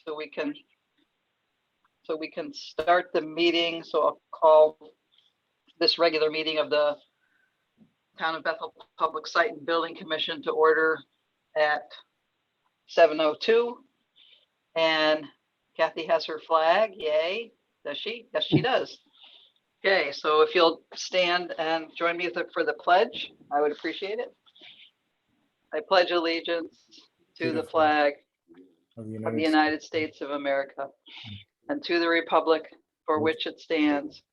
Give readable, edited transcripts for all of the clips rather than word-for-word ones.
so we can start the meeting. So I'll call this regular meeting of the Town of Bethel Public Site and Building Commission to order at 7:02. And Kathy has her flag. Yay. Does she? Yes, she does. Okay, so if you'll stand and join me for the pledge, I would appreciate it. I pledge allegiance to the flag of the United States of America and to the republic for which it stands,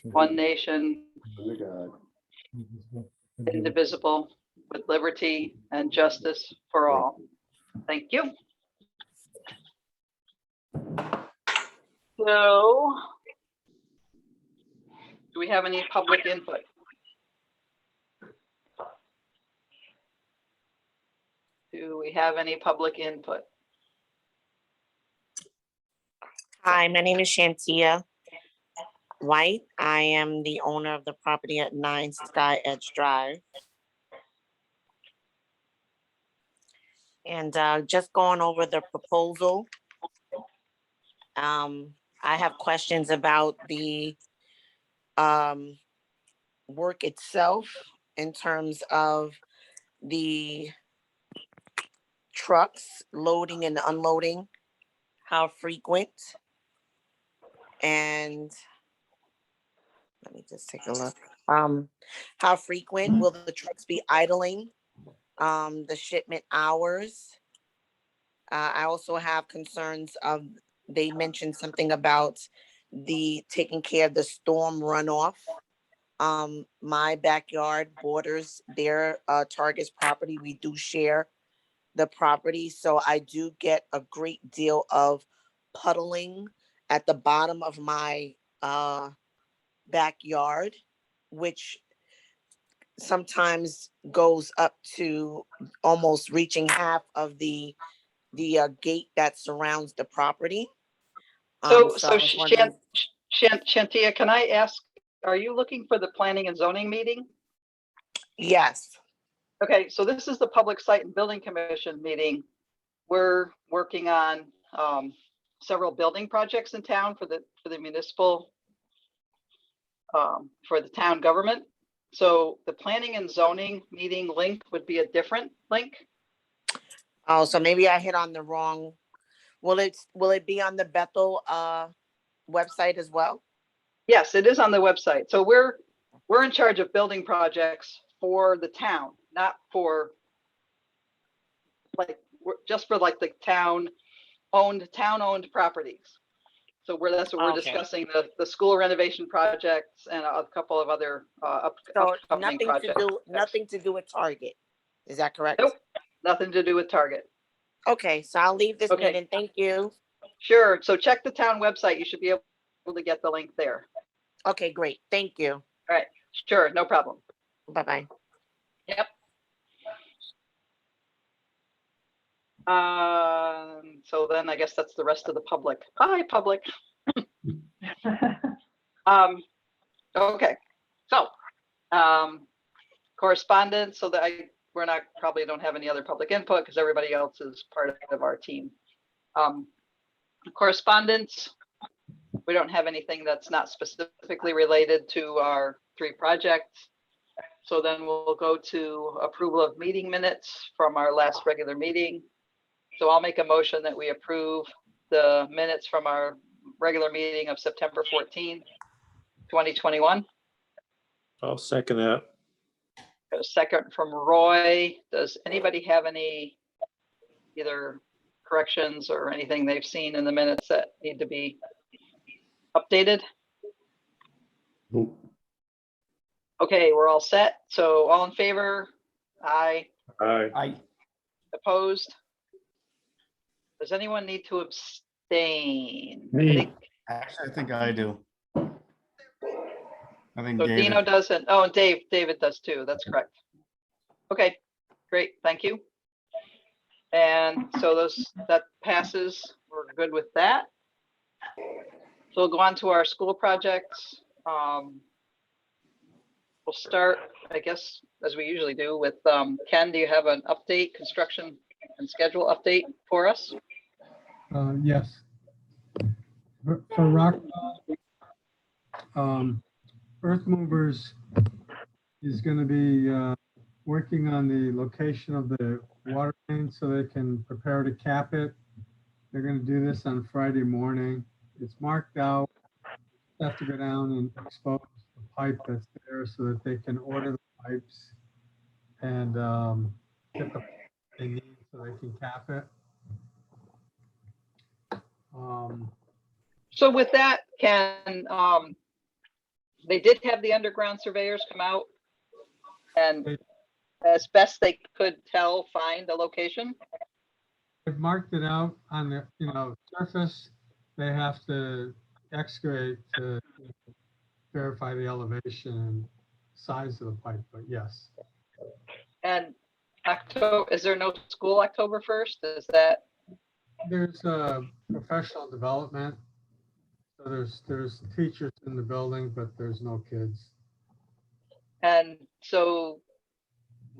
one nation, indivisible, with liberty and justice for all. Thank you. So, do we have any public input? Do we have any public input? Hi, my name is Shantia White. I am the owner of the property at 9 Sky Edge Drive. And just going over the proposal. I have questions about the work itself in terms of the trucks loading and unloading, how frequent, and let me just take a look. How frequent will the trucks be idling? The shipment hours. I also have concerns of, they mentioned something about the taking care of the storm runoff. My backyard borders their Target's property. We do share the property, so I do get a great deal of puddling at the bottom of my backyard, which sometimes goes up to almost reaching half of the gate that surrounds the property. So Shantia, can I ask, are you looking for the planning and zoning meeting? Yes. Okay, so this is the Public Site and Building Commission meeting. We're working on several building projects in town for the municipal, for the town government. So the planning and zoning meeting link would be a different link. Oh, so maybe I hit on the wrong. Will it be on the Bethel website as well? Yes, it is on the website. So we're in charge of building projects for the town, not for just for like the town owned properties. So that's what we're discussing, the school renovation projects and a couple of other upcoming projects. Nothing to do with Target. Is that correct? Nope, nothing to do with Target. Okay, so I'll leave this meeting. Thank you. Sure. So check the town website. You should be able to get the link there. Okay, great. Thank you. All right. Sure. No problem. Bye-bye. Yep. So then I guess that's the rest of the public. Hi, public. Okay. So correspondence, so that probably don't have any other public input because everybody else is part of our team. Correspondence, we don't have anything that's not specifically related to our 3 projects. So then we'll go to approval of meeting minutes from our last regular meeting. So I'll make a motion that we approve the minutes from our regular meeting of September 14th, 2021. I'll second that. A second from Roy. Does anybody have any either corrections or anything they've seen in the minutes that need to be updated? Nope. Okay, we're all set. So all in favor? Aye. Aye. Opposed? Does anyone need to abstain? Me. Actually, I think I do. I think So David. Dino doesn't. Oh, and David does too. That's correct. Okay, great. Thank you. And so that passes. We're good with that. So we'll go on to our school projects. We'll start, I guess, as we usually do with Ken. Do you have an update, construction and schedule update for us? Yes. For rock, Earth Movers is going to be working on the location of the water main so they can prepare to cap it. They're going to do this on Friday morning. It's marked out. They have to go down and expose the pipe that's there so that they can order the pipes and get the they need so they can cap it. So with that, they did have the underground surveyors come out and as best they could tell, find the location? They've marked it out on the, surface. They have to excavate to verify the elevation and size of the pipe, but yes. And October, is there no school October 1st? Is that? There's professional development. So there's teachers in the building, but there's no kids. And so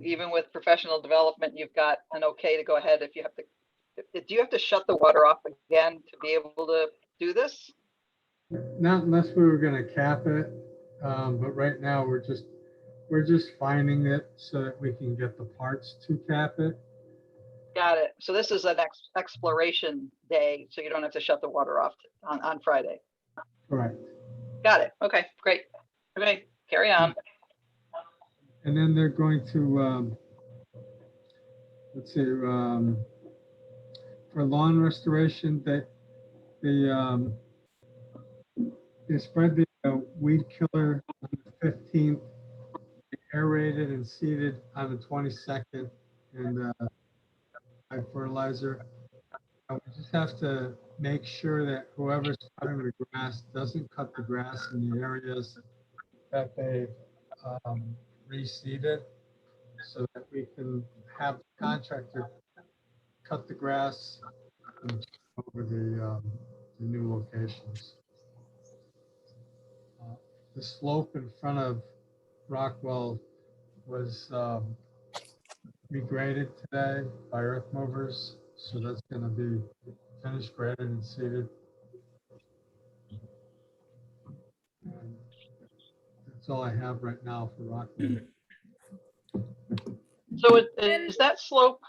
even with professional development, you've got an okay to go ahead if you have to. Do you have to shut the water off again to be able to do this? Not unless we were going to cap it, but right now we're just finding it so that we can get the parts to cap it. Got it. So this is an exploration day, so you don't have to shut the water off on Friday. Correct. Got it. Okay, great. Okay, carry on. And then they're going to, let's see, for lawn restoration, they spread the weed killer on the 15th, aerated and seeded on the 22nd, and by fertilizer. We just have to make sure that whoever's cutting the grass doesn't cut the grass in the areas that they've reseeded, so that we can have the contractor cut the grass and over the new locations. The slope in front of Rockwell was regraded today by earth movers, so that's going to be finished, graded, and seeded. And that's all I have right now for Rockwell. So is that slope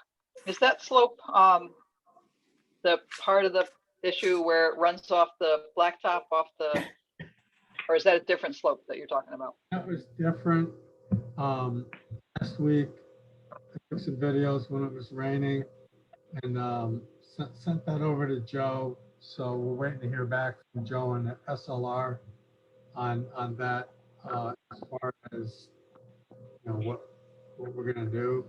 the part of the issue where it runs off the blacktop or is that a different slope that you're talking about? That was different. Last week, I took some videos when it was raining and sent that over to Joe. So we're waiting to hear back from Joe and the SLR on that as far as what we're gonna do.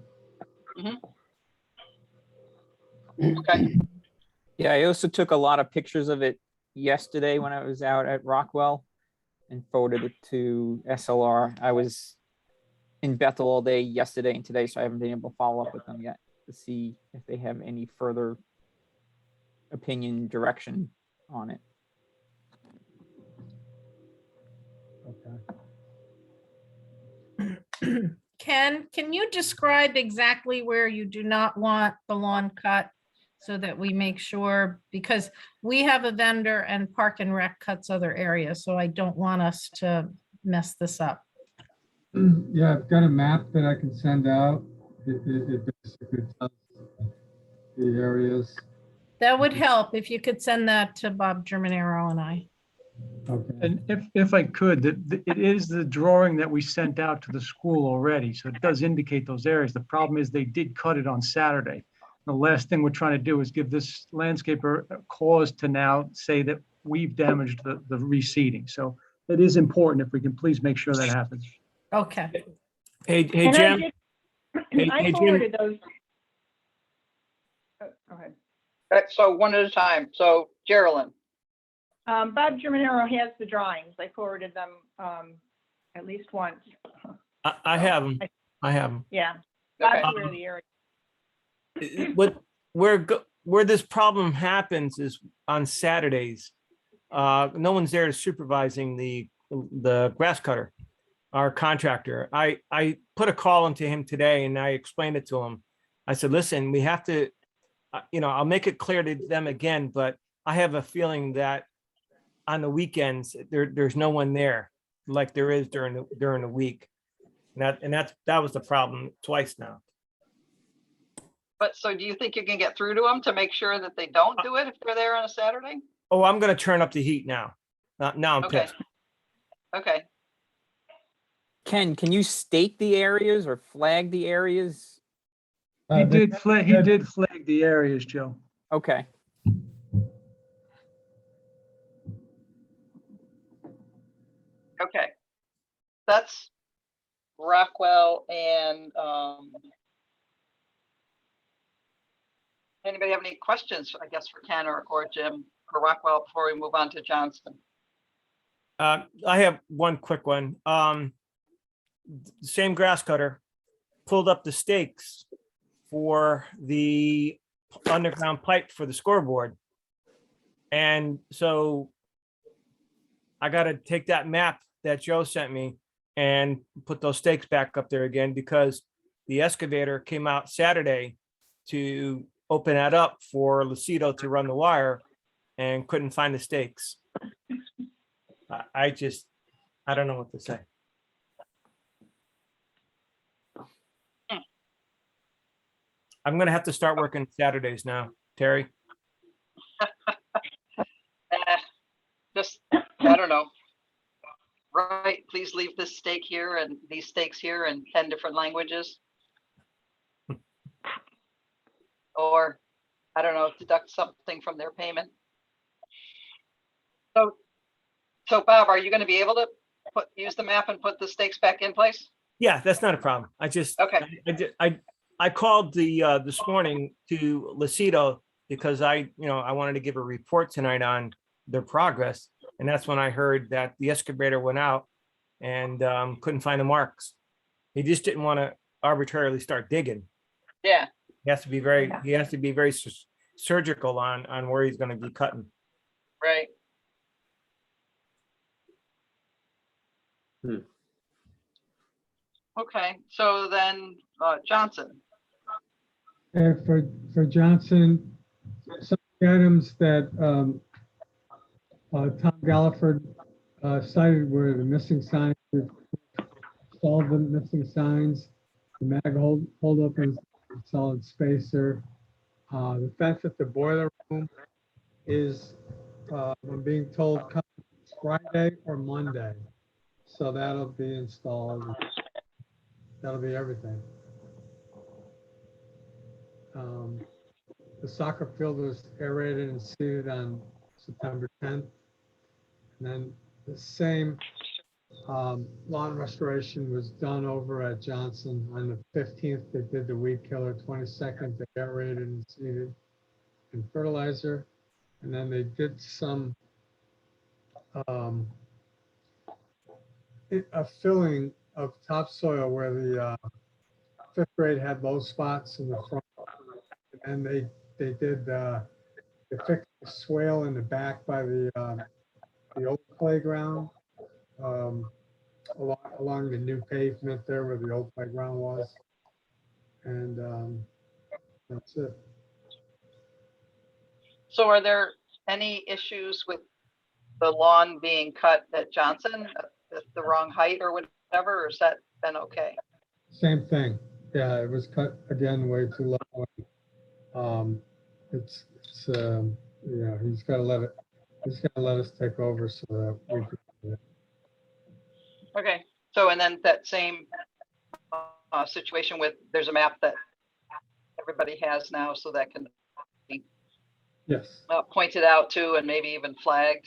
Okay. Yeah, I also took a lot of pictures of it yesterday when I was out at Rockwell and forwarded it to SLR. I was in Bethel all day yesterday and today, so I haven't been able to follow up with them yet to see if they have any further opinion, direction on it. Okay. Ken, can you describe exactly where you do not want the lawn cut so that we make sure, because we have a vendor and Park and Rec cuts other areas, so I don't want us to mess this up. Yeah, I've got a map that I can send out. It basically tells the areas. That would help if you could send that to Bob Germanero and I. Okay. And if I could, it is the drawing that we sent out to the school already, so it does indicate those areas. The problem is they did cut it on Saturday. The last thing we're trying to do is give this landscaper a cause to now say that we've damaged the reseeding. So it is important if we can please make sure that happens. Okay. Hey, And Jim. Hey, I Jim. forwarded those. Go ahead. Okay, so one at a time. So Geraldine. Bob Germanero has the drawings. I forwarded them at least once. I have them. I have them. Yeah. Okay. Bob's aware of the area. Where this problem happens is on Saturdays. No one's there supervising the grass cutter, our contractor. I put a call into him today and I explained it to him. I said, listen, we have to I'll make it clear to them again, but I have a feeling that on the weekends, there's no one there like there is during the week. That was the problem twice now. But so do you think you can get through to them to make sure that they don't do it if they're there on a Saturday? Oh, I'm gonna turn up the heat now. Now I'm Okay. pissed. Okay, Ken, can you stake the areas or flag the areas? He They- did flag the areas, Joe. Okay. okay. That's Rockwell and, anybody have any questions, I guess, for Ken or Jim for Rockwell before we move on to Johnston? I have one quick one. Same grass cutter pulled up the stakes for the underground pipe for the scoreboard. And so I got to take that map that Joe sent me and put those stakes back up there again, because the excavator came out Saturday to open that up for Lucido to run the wire and couldn't find the stakes. I don't know what to say. I'm gonna have to start working Saturdays now, Terry. Just, I don't know. Right, please leave this stake here and these stakes here in 10 different languages. Or, I don't know, deduct something from their payment. So Bob, are you gonna be able to use the map and put the stakes back in place? Yeah, that's not a problem. Okay. I called this morning to Lucido because I wanted to give a report tonight on their progress. And that's when I heard that the excavator went out and couldn't find the marks. He just didn't want to arbitrarily start digging. Yeah, He has to be very surgical on where he's going to be cutting. right. Okay, so then Johnson. For Johnson, some of the items that Tom Galliford cited were the missing signs. We've solved the missing signs, the mag hold up and solid spacer. The fact that the boiler room is, I'm being told, come Friday or Monday. So that'll be installed. That'll be everything. The soccer field was aerated and seeded on September 10th. And then the same lawn restoration was done over at Johnson on the 15th. They did the weed killer. 22nd, they aerated and seeded and fertilizer. And then they did some a filling of topsoil where the fifth grade had low spots in the front. And they did they fixed the swale in the back by the old playground, along the new pavement there where the old playground was. And that's it. So are there any issues with the lawn being cut at Johnson, the wrong height or whatever, or has that been okay? Same thing. Yeah, it was cut again way too low. It's he's got to let us take over so that we can do it. Okay, so and then that same situation with, there's a map that everybody has now, so that can be Yes. pointed out too, and maybe even flagged,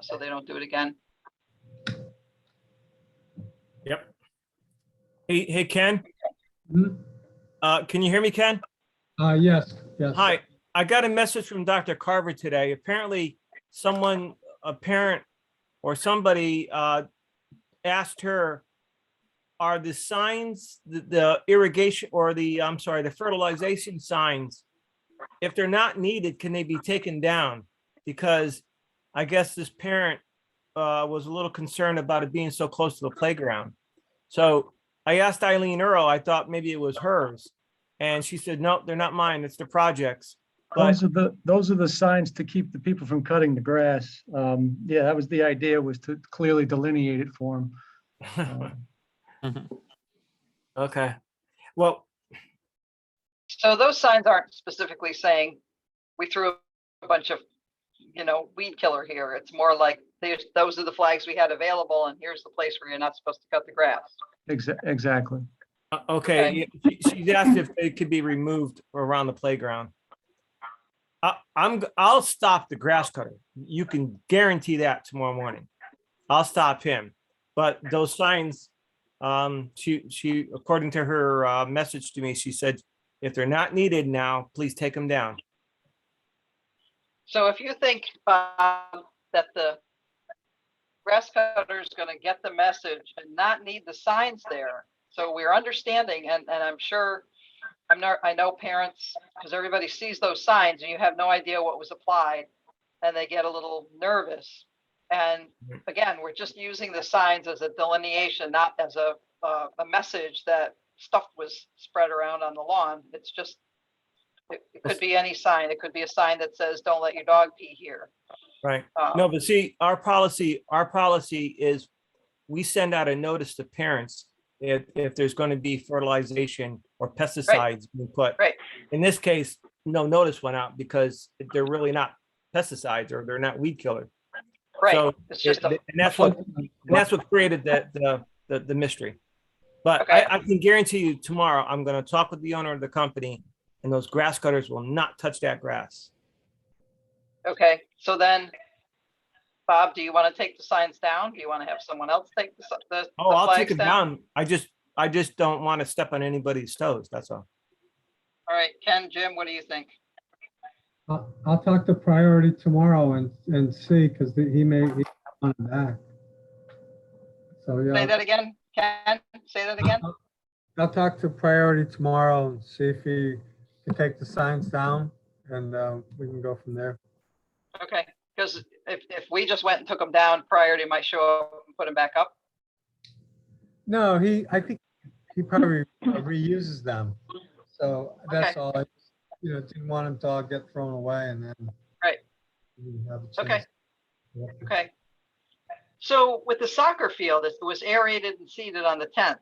so they don't do it again. Yep. Hey, Ken, Mhm. can you hear me, Ken? Yes. Hi, I got a message from Dr. Carver today. Apparently a parent or somebody asked her, are the signs, the irrigation or the fertilization signs, if they're not needed, can they be taken down? Because I guess this parent was a little concerned about it being so close to the playground. So I asked Eileen Earl, I thought maybe it was hers. And she said, no, they're not mine. It's the projects. But Those are the signs to keep the people from cutting the grass. Yeah, that was the idea, was to clearly delineate it for them. okay, well, So those signs aren't specifically saying we threw a bunch of, weed killer here. It's more like those are the flags we had available and here's the place where you're not supposed to cut the grass. Exactly. okay. She's asked if they could be removed around the playground. I'll stop the grass cutter. You can guarantee that tomorrow morning. I'll stop him. But those signs, she according to her message to me, she said, if they're not needed now, please take them down. So if you think, Bob, that the grass cutter is going to get the message and not need the signs there, so we're understanding, and I'm sure, I know parents, because everybody sees those signs and you have no idea what was applied, and they get a little nervous. And again, we're just using the signs as a delineation, not as a message that stuff was spread around on the lawn. It's just, it could be any sign. It could be a sign that says, don't let your dog pee here. Right. No, but see, our policy is we send out a notice to parents if there's going to be fertilization or pesticides being put. Right. In this case, no notice went out because they're really not pesticides or they're not weed killers. Right. So It's just and that's what created the mystery. But Okay. I can guarantee you tomorrow, I'm going to talk with the owner of the company and those grass cutters will not touch that grass. Okay, so then, Bob, do you want to take the signs down? Do you want to have someone else take the Oh, I'll take flags it down. I just don't want to step on anybody's toes. That's all. All right, Ken, Jim, what do you think? I'll talk to Priority tomorrow and see, because he may be on it back. So, Say yeah, that again, Ken, say that again? I'll talk to Priority tomorrow and see if he can take the signs down, and we can go from there. Okay, because if we just went and took them down, Priority might show up and put them back up. No, I think he probably reuses them. So that's Okay. all. I didn't want them to all get thrown away and then. Right. we didn't have a Okay. chance to look. Okay. So with the soccer field, it was aerated and seeded on the 10th.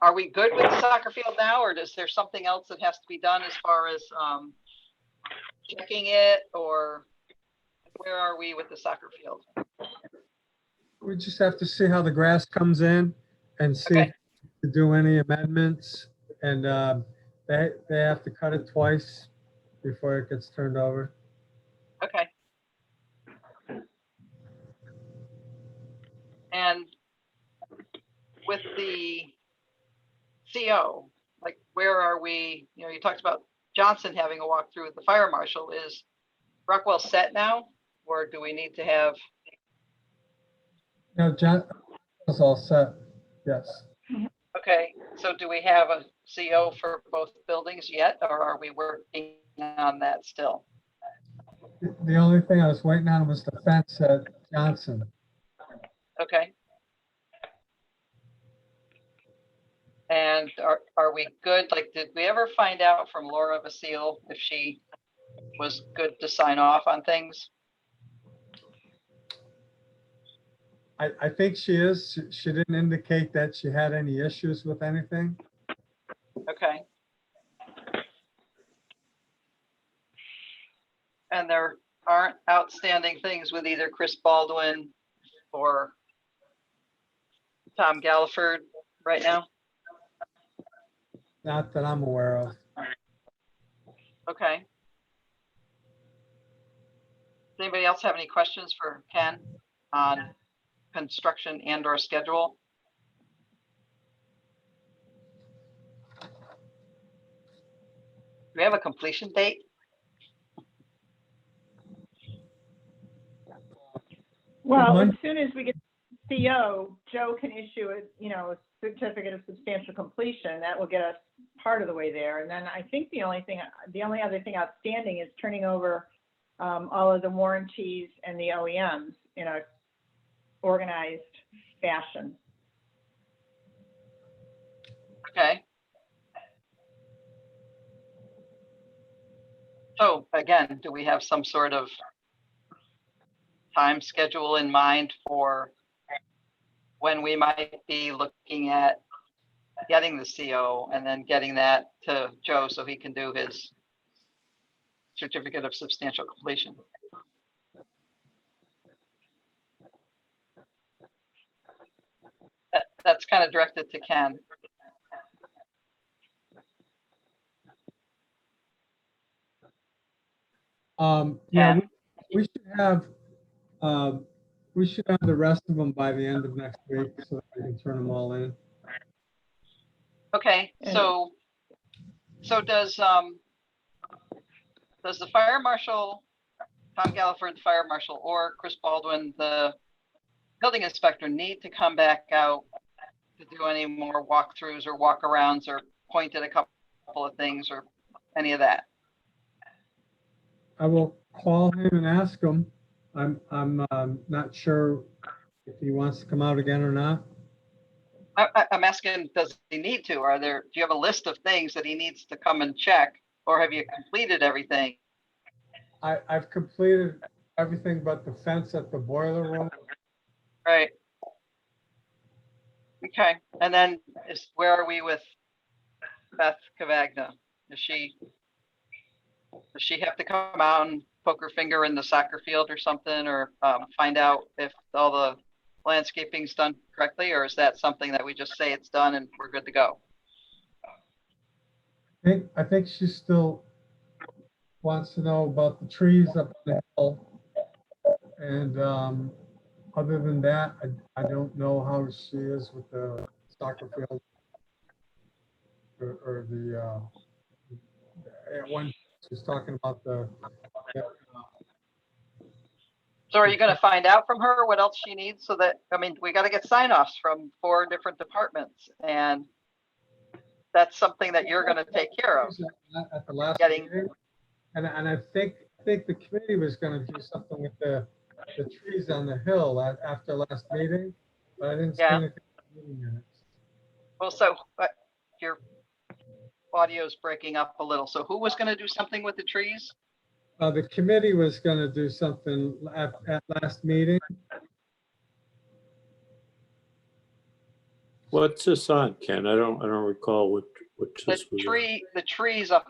Are we good with the soccer field now, or is there something else that has to be done as far as checking it, or where are we with the soccer field? We just have to see how the grass comes in and see Okay. to do any amendments. And they have to cut it twice before it gets turned over. Okay. And with the CO, like where are we? You talked about Johnson having a walkthrough with the fire marshal. Is Rockwell set now, or do we need to have? No, John is all set. Yes. Okay, so do we have a CO for both buildings yet, or are we working on that still? The only thing I was waiting on was the fence at Johnson. Okay. And are we good? Like, did we ever find out from Laura Vasile if she was good to sign off on things? I think she is. She didn't indicate that she had any issues with anything. Okay. And there aren't outstanding things with either Chris Baldwin or Tom Galliford right now? Not that I'm aware of. Okay. Does anybody else have any questions for Ken on construction and or schedule? Do we have a completion date? Well, Mike? as soon as we get the CO, Joe can issue a certificate of substantial completion. That will get us part of the way there. And then I think the only other thing outstanding is turning over all of the warranties and the OEMs in a organized fashion. Okay. So again, do we have some sort of time schedule in mind for when we might be looking at getting the CO and then getting that to Joe so he can do his certificate of substantial completion? That's kind of directed to Ken. Yeah, we should have, we should have the rest of them by the end of next week so that we can turn them all in. Okay, so does the fire marshal, Tom Galliford, the fire marshal, or Chris Baldwin, the building inspector, need to come back out to do any more walkthroughs or walkarounds or point at a couple of things or any of that? I will call him and ask him. I'm not sure if he wants to come out again or not. I'm asking, does he need to? Do you have a list of things that he needs to come and check, or have you completed everything? I've completed everything but the fence at the boiler room. Right. Okay, and then where are we with Beth Cavagna? Does she have to come out and poke her finger in the soccer field or something, or find out if all the landscaping's done correctly, or is that something that we just say it's done and we're good to go? I think she still wants to know about the trees up on the hill. And other than that, I don't know how she is with the soccer field or the, when she was talking about the So are you going to find out from her what else she needs so that, I mean, we got to get sign-offs from 4 different departments, and that's something that you're going to take care of. at the last Getting- meeting. And I think the committee was going to do something with the trees on the hill after last meeting, but I didn't see Yeah. anything in the meeting minutes. Well, so your audio's breaking up a little. So who was going to do something with the trees? The committee was going to do something at last meeting. What's this on, Ken? I don't recall what The this was on. the trees up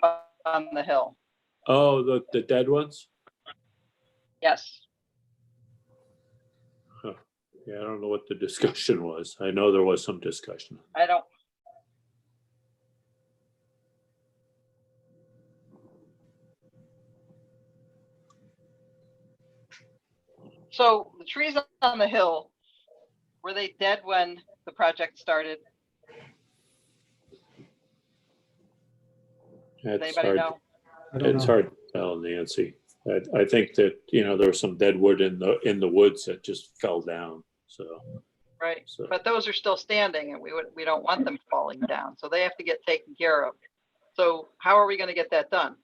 on the hill. Oh, the dead ones? Yes. Yeah, I don't know what the discussion was. I know there was some discussion. I don't. So the trees on the hill, were they dead when the project started? Does It's anybody hard. know? I don't It's know. hard to tell, Nancy. I think that, there was some dead wood in the woods that just fell down. So, Right, So- but those are still standing, and we don't want them falling down, so they have to get taken care of. So how are we going to get that done?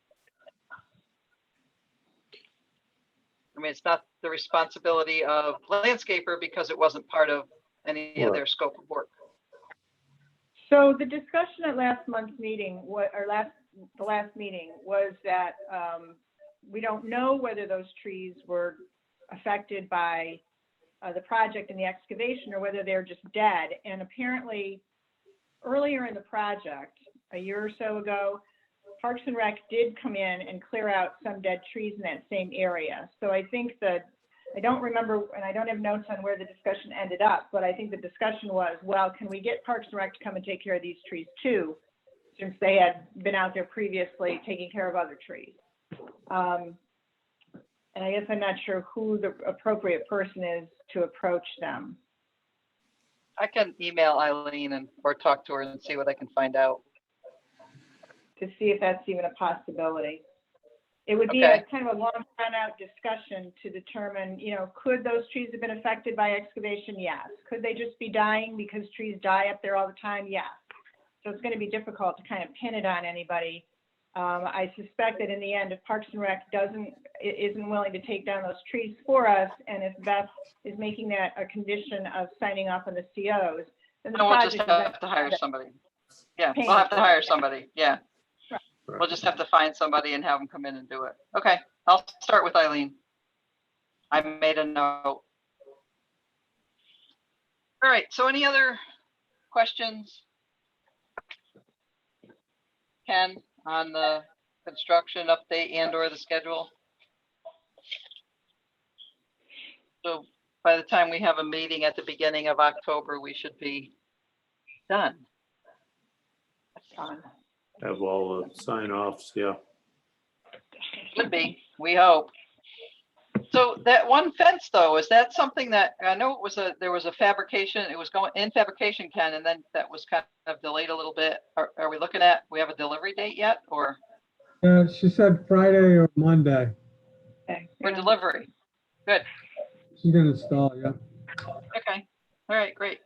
I mean, it's not the responsibility of landscaper because it wasn't part of any of their scope of work. So the discussion at last month's meeting, the last meeting was that we don't know whether those trees were affected by the project and the excavation or whether they're just dead. And apparently earlier in the project, a year or so ago, Parks and Rec did come in and clear out some dead trees in that same area. So I think that, I don't remember, and I don't have notes on where the discussion ended up, but I think the discussion was, well, can we get Parks and Rec to come and take care of these trees too, since they had been out there previously taking care of other trees. And I guess I'm not sure who the appropriate person is to approach them. I can email Eileen or talk to her and see what I can find out. To see if that's even a possibility. It would be Okay. a kind of a long drawn out discussion to determine, could those trees have been affected by excavation? Yes. Could they just be dying because trees die up there all the time? Yes. So it's going to be difficult to kind of pin it on anybody. I suspect that in the end, if Parks and Rec isn't willing to take down those trees for us, and if Beth is making that a condition of signing off on the COs, then the No, we'll just project is have to hire somebody. Yeah, paying we'll have to for hire it. somebody. Yeah. We'll just have to find somebody and have them come in and do it. Okay, I'll start with Eileen. I made a note. All right, so any other questions? Ken, on the construction update and or the schedule? So by the time we have a meeting at the beginning of October, we should be done. Done. Have all the sign offs, yeah. Should be, we hope. So that one fence though, is that something that, I know it was there was a fabrication, it was going in fabrication, Ken, and then that was kind of delayed a little bit. Are we looking at, we have a delivery date yet or She said Friday or Monday. Okay, for yeah. delivery? Good, She's gonna install, yeah. okay, all right, great.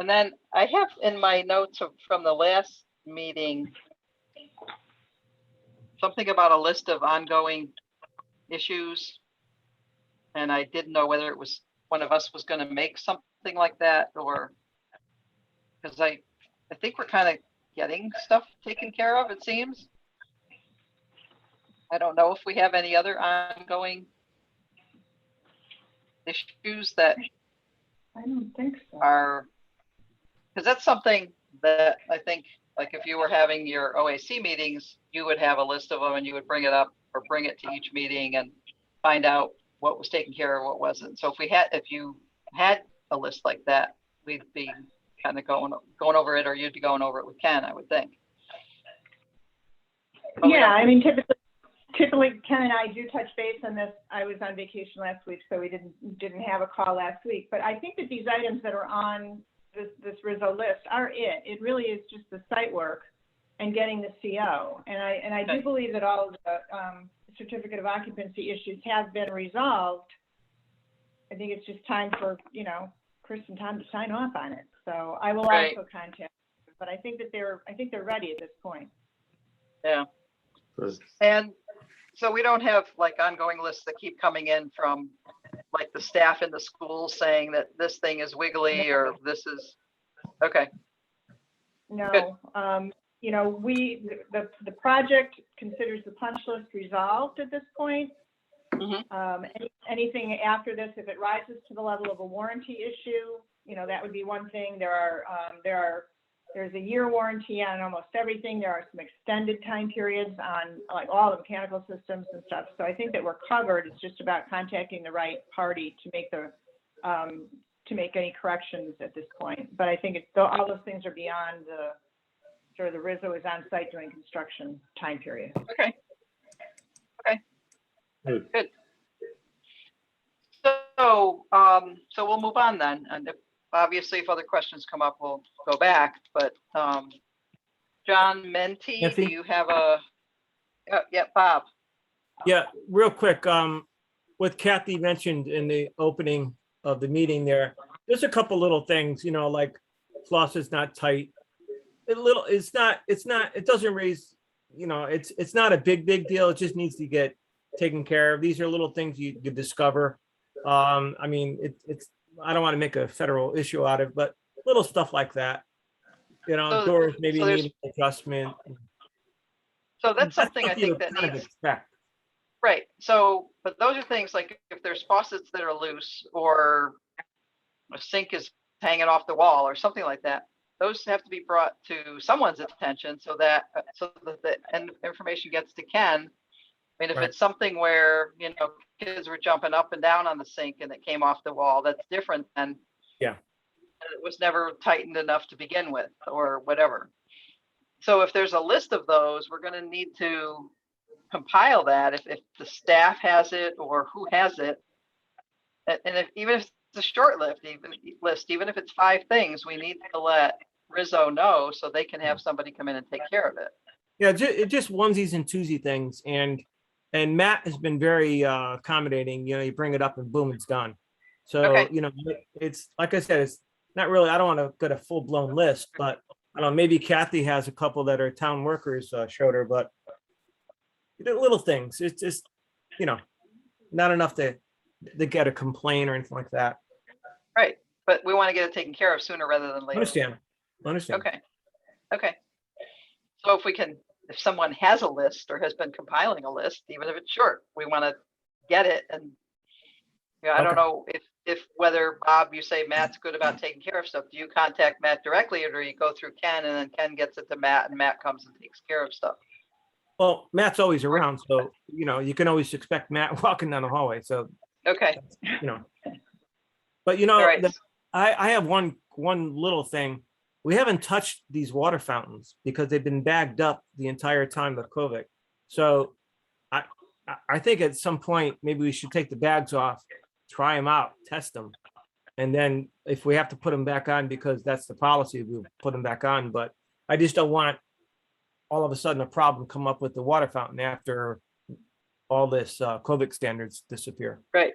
And then I have in my notes from the last meeting, something about a list of ongoing issues. And I didn't know whether it was one of us was going to make something like that or because I think we're kind of getting stuff taken care of, it seems. I don't know if we have any other ongoing issues that I don't think so. are, because that's something that I think, like if you were having your OAC meetings, you would have a list of them and you would bring it up or bring it to each meeting and find out what was taken care of, what wasn't. So if you had a list like that, we'd be kind of going over it, or you'd be going over it with Ken, I would think. But we Yeah, don't- I mean, typically Ken and I do touch base on this. I was on vacation last week, so we didn't have a call last week. But I think that these items that are on this Rizzo list are it. It really is just the site work and getting the CO. And I do believe that all of the certificate of occupancy issues have been resolved. I think it's just time for, Chris and Tom to sign off on it. So I will Right. also contact them, but I think they're ready at this point. Yeah. Good. And so we don't have like ongoing lists that keep coming in from like the staff in the school saying that this thing is wiggly or this is, okay, No, the project considers the punch list resolved at this point. Mhm. Anything after this, if it rises to the level of a warranty issue, that would be one thing. There's a year warranty on almost everything. There are some extended time periods on like all the mechanical systems and stuff. So I think that we're covered. It's just about contacting the right party to make any corrections at this point. But I think all those things are beyond the sort of the Rizzo is on site doing construction time period. okay. Good. Good. So we'll move on then. And obviously if other questions come up, we'll go back, but John Menti, do Kathy? you have yeah, Bob? Yeah, real quick, what Kathy mentioned in the opening of the meeting there's a couple little things, like floss is not tight. It doesn't raise, it's not a big deal. It just needs to get taken care of. These are little things you discover. I mean, I don't want to make a federal issue out of it, but little stuff like that. So- Doors maybe so there's- need adjustment. So that's something I stuff you think that kind of needs, expect. right. So, but those are things like if there's faucets that are loose or a sink is hanging off the wall or something like that, those have to be brought to someone's attention so that the information gets to Ken. I mean, if Right. it's something where, kids were jumping up and down on the sink and it came off the wall, that's different than Yeah. it was never tightened enough to begin with or whatever. So if there's a list of those, we're going to need to compile that if the staff has it or who has it. And even if it's a short list, even if it's 5 things, we need to let Rizzo know so they can have somebody come in and take care of it. Yeah, it just onesies and twosie things, and Matt has been very accommodating. You bring it up and boom, it's done. So Okay. it's like I said, it's not really. I don't want to get a full blown list, but I don't know. Maybe Kathy has a couple that are town workers, showed her, but little things. It's just not enough to get a complaint or anything like that. Right. But we want to get it taken care of sooner rather than later. Understand? Understand? Okay, okay. So if someone has a list or has been compiling a list, even if it's short, we want to get it. And I don't Okay. know whether, Bob, you say Matt's good about taking care of stuff. Do you contact Matt directly, or do you go through Ken and then Ken gets it to Matt and Matt comes and takes care of stuff? Well, Matt's always around, so, you can always expect Matt walking down the hallway, so, Okay, but all right. I have one little thing. We haven't touched these water fountains because they've been bagged up the entire time of COVID. So I think at some point, maybe we should take the bags off, try them out, test them. And then if we have to put them back on, because that's the policy, we'll put them back on. But I just don't want all of a sudden a problem come up with the water fountain after all this COVID standards disappear. Right.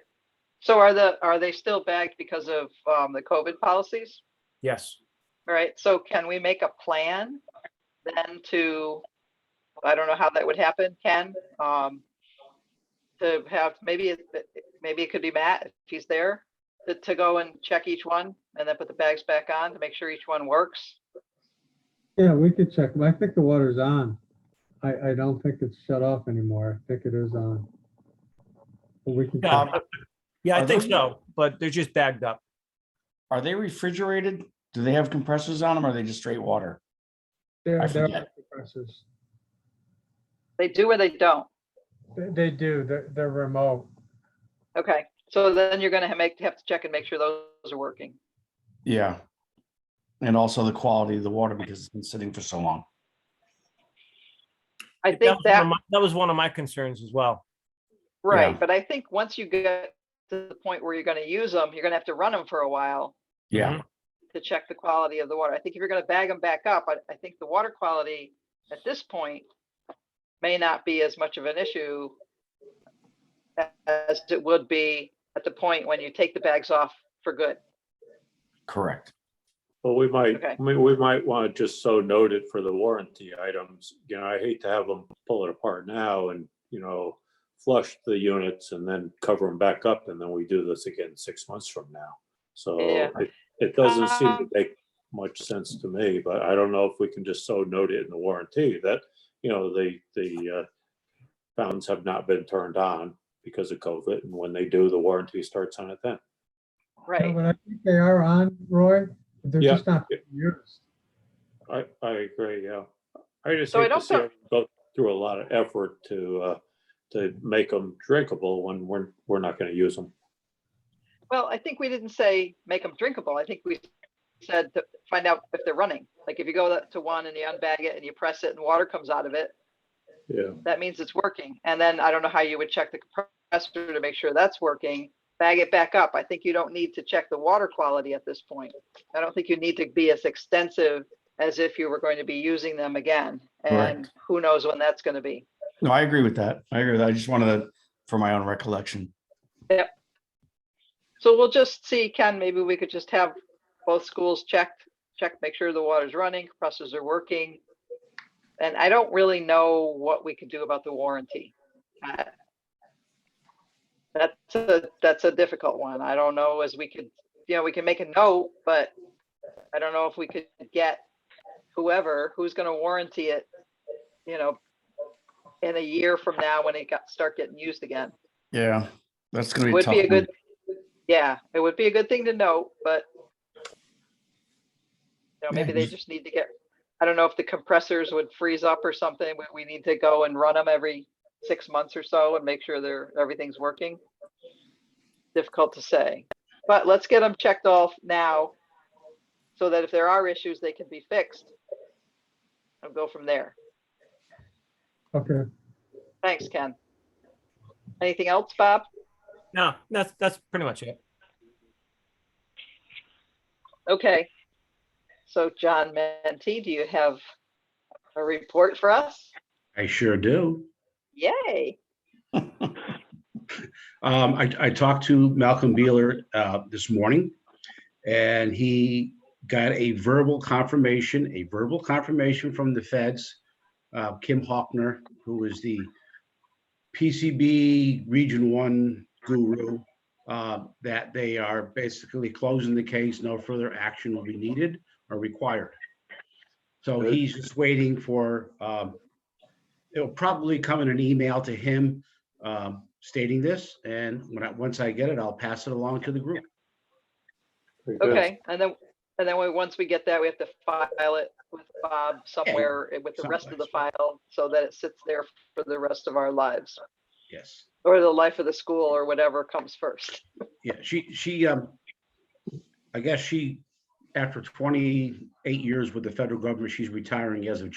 So are they still bagged because of the COVID policies? Yes. All right. So can we make a plan then I don't know how that would happen, Ken, to have, maybe it could be Matt if he's there to go and check each one and then put the bags back on to make sure each one works. Yeah, we could check. I think the water's on. I don't think it's shut off anymore. I think it is on. But we can. Yeah, check. yeah, I Are think those- so, but they're just bagged up. Are they refrigerated? Do they have compressors on them, or are they just straight water? There I are forget. compressors. They do or they don't. They do. They're remote. Okay. So then you're going to have to check and make sure those are working. Yeah. And also the quality of the water because it's been sitting for so long. I think that, That was one of my concerns as well. right. Yeah. But I think once you get to the point where you're going to use them, you're going to have to run them for a while Yeah. to check the quality of the water. I think if you're going to bag them back up, I think the water quality at this point may not be as much of an issue as it would be at the point when you take the bags off for good. Correct. Well, we might, Okay. we might want to just so note it for the warranty items. I hate to have them pull it apart now and, flush the units and then cover them back up. And then we do this again 6 months from now. So Yeah. it doesn't seem to make much sense to me, but I don't know if we can just so note it in the warranty that, the fountains have not been turned on because of COVID. And when they do, the warranty starts on it then. No, Right. but I think they are on, Roy. But they're Yeah. just not being used. I agree, yeah. I just So I hate to don't see them go through a lot of effort to make them drinkable when we're not going to use them. Well, I think we didn't say make them drinkable. I think we said to find out if they're running. Like if you go to one and you unbag it and you press it and water comes out of it, Yeah. that means it's working. And then I don't know how you would check the compressor to make sure that's working. Bag it back up. I think you don't need to check the water quality at this point. I don't think you need to be as extensive as if you were going to be using them again. And Correct. who knows when that's going to be. No, I agree with that. I just wanted to, for my own recollection. So we'll just see, Ken, maybe we could just have both schools check, make sure the water's running, compressors are working. And I don't really know what we could do about the warranty. That's a difficult one. I don't know as we could, we can make a note, but I don't know if we could get who's going to warranty it, in a year from now when it start getting used again. Yeah, that's going to be Would tough. be a good, yeah, it would be a good thing to note, but maybe they just need to get, I don't know if the compressors would freeze up or something. We need to go and run them every 6 months or so and make sure everything's working. Difficult to say, but let's get them checked off now so that if there are issues, they can be fixed. I'll go from there. Okay. Thanks, Ken. Anything else, Bob? No, that's pretty much it. Okay. So John Menti, do you have a report for us? I sure do. Yay. I talked to Malcolm Beeler this morning, and he got a verbal confirmation from the feds, Kim Hockner, who is the PCB Region 1 guru, that they are basically closing the case. No further action will be needed or required. So Good. he's just waiting for, it'll probably come in an email to him stating this. And once I get it, I'll pass it along to the group. Very good. Okay, and then once we get that, we have to file it with Bob somewhere with the rest of the file so that it sits there for the rest of our lives, Yes. or the life of the school, or whatever comes first. Yeah, I guess after 28 years with the federal government, she's retiring as of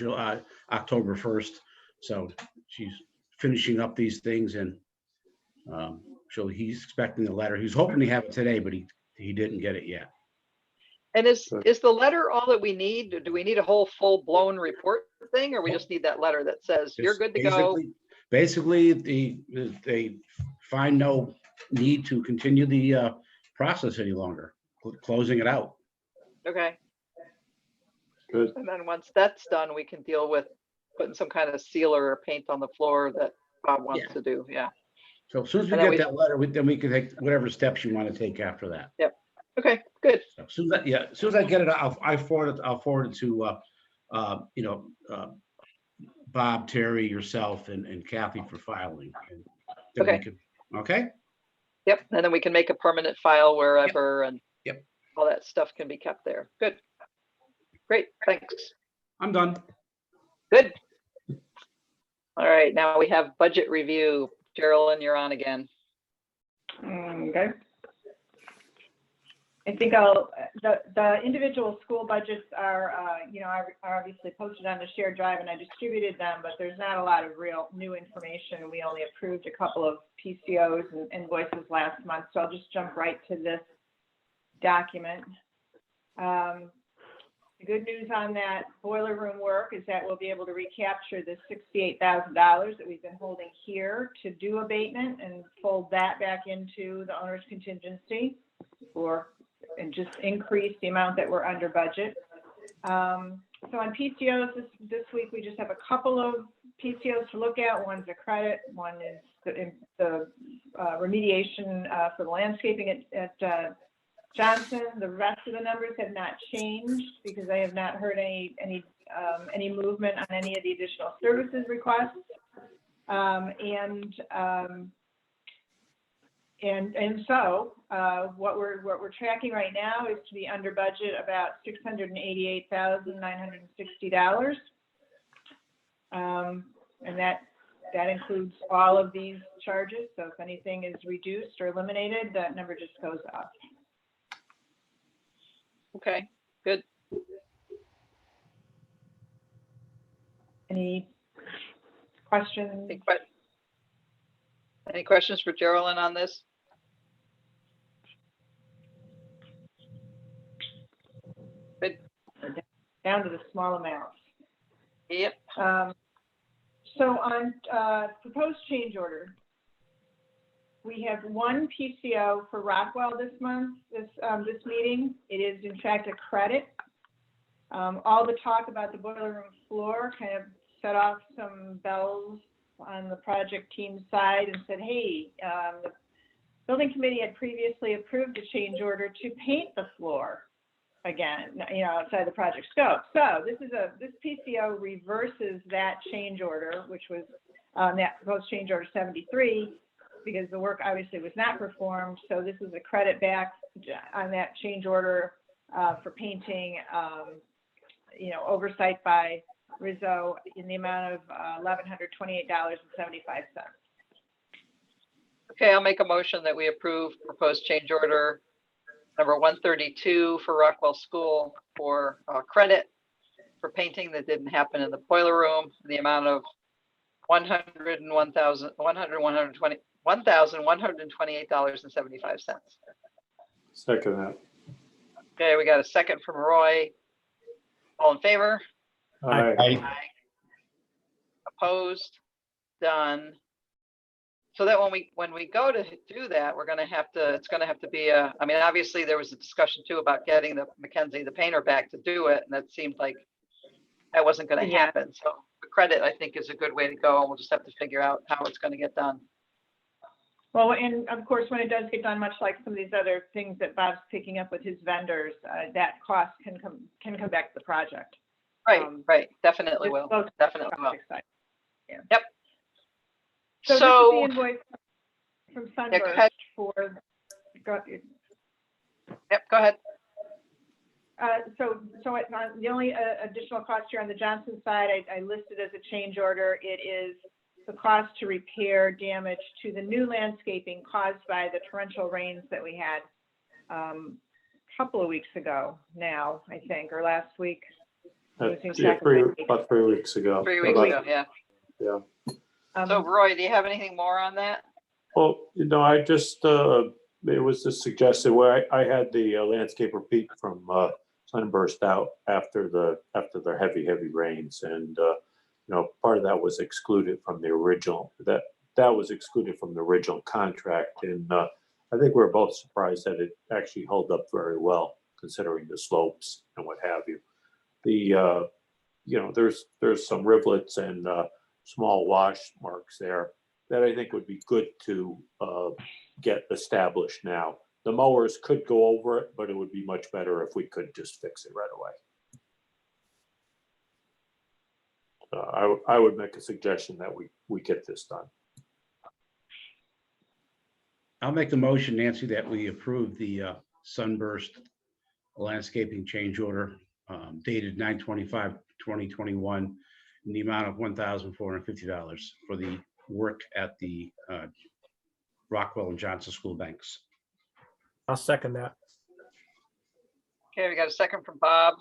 October 1st. So she's finishing up these things, and so he's expecting the letter. He's hoping to have it today, but he didn't get it yet. And is the letter all that we need? Do we need a whole full-blown report thing, or we just need that letter that says you're good to go? Basically, they find no need to continue the process any longer, closing it out. Okay. Good. And then once that's done, we can deal with putting some kind of sealer or paint on the floor that Bob wants to do. Yeah. So as soon as we And then get that letter, then we can take whatever steps you want to take after that. Yep. Okay, good. So as soon as I get it, I'll forward it to Bob, Terry, yourself, and Kathy for filing. And then we Okay. can- okay. Yep. And then we can make a permanent file wherever, and Yep. all that stuff can be kept there. Good. Great. Thanks. I'm done. Good. All right. Now we have budget review. Geraldine, you're on again. Okay. I think the individual school budgets are obviously posted on the shared drive, and I distributed them, but there's not a lot of real new information. We only approved a couple of PCOs and invoices last month, so I'll just jump right to this document. The good news on that boiler room work is that we'll be able to recapture the $68,000 that we've been holding here to do abatement and fold that back into the owner's contingency, and just increase the amount that we're under budget. So on PCOs this week, we just have a couple of PCOs to look at. One's a credit, one is the remediation for the landscaping at Johnson. The rest of the numbers have not changed because I have not heard any movement on any of the additional services requests. So what we're tracking right now is to be under budget about $688,960. And that includes all of these charges. So if anything is reduced or eliminated, that number just goes up. Okay, good. Any questions? Any questions for Geraldine on this? Good. Down to the small amounts. Yep. So on proposed change order, we have one PCO for Rockwell this month, this meeting. It is in fact a credit. All the talk about the boiler room floor kind of set off some bells on the project team side and said, hey, the building committee had previously approved a change order to paint the floor again, outside the project scope. So this PCO reverses that change order, which was that proposed change order 73, because the work obviously was not performed. So this is a credit back on that change order for painting, oversight by Rizzo in the amount of $1,128.75. Okay, I'll make a motion that we approve proposed change order number 132 for Rockwell School for credit for painting that didn't happen in the boiler room in the amount of $1,128.75. Second that. Okay, we got a second from Roy. All in favor? Aye. Opposed? Done. So that when we go to do that, it's gonna have to be obviously there was a discussion too about getting Mackenzie, the painter, back to do it. And that seemed like that wasn't gonna happen. So the credit, I think, is a good way to go. And we'll just have to figure out how it's gonna get done. Well, and of course, when it does get done, much like some of these other things that Bob's picking up with his vendors, that cost can come back to the project. Right, right, definitely It's will, both definitely will. project sites. Yeah. Yep. So this is the So, invoice from go Sunburst ahead. for, Yep, go ahead. The only additional cost here on the Johnson side, I listed as a change order. It is the cost to repair damage to the new landscaping caused by the torrential rains that we had a couple of weeks ago now, I think, or last week. Losing Yeah, track of my dates. about 3 weeks ago. 3 weeks ago, yeah. Yeah. So Roy, do you have anything more on that? Well, I just, it was just suggested where I had the landscaper Pete from Sunburst out after the heavy rains, and part of that was excluded from the original. That was excluded from the original contract, and I think we're both surprised that it actually held up very well considering the slopes and what have you. The there's some rivulets and small wash marks there that I think would be good to get established now. The mowers could go over it, but it would be much better if we could just fix it right away. I would make a suggestion that we get this done. I'll make the motion, Nancy, that we approve the Sunburst landscaping change order dated 9/25/2021 in the amount of $1,450 for the work at the Rockwell and Johnson School banks. I'll second that. Okay, we got a second from Bob.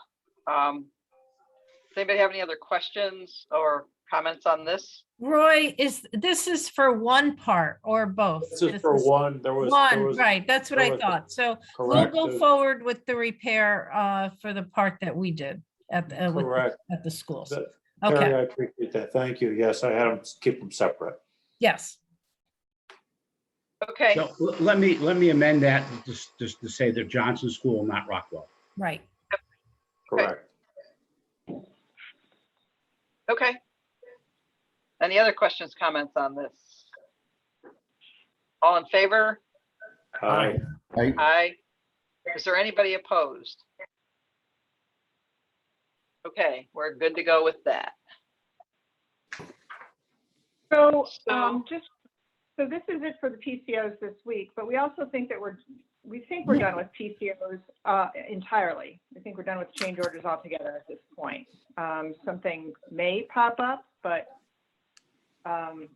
Does anybody have any other questions or comments on this? Roy, this is for one part or both? This is for one. There was Right, that's what there I was a- thought. So we'll correct. go forward with the repair for the part that we did at Correct. at the schools. Terry, Okay, I appreciate that. Thank you. Yes, I had them keep them separate. yes. Okay, So let me amend that just to say they're Johnson School, not Rockwell. Right. Correct. okay. Any other questions, comments on this? All in favor? Aye. Aye. Is there anybody opposed? Okay, we're good to go with that. So, So- so this is it for the PCOs this week, but we also think that we think we're done with PCOs entirely. We think we're done with change orders altogether at this point. Something may pop up, but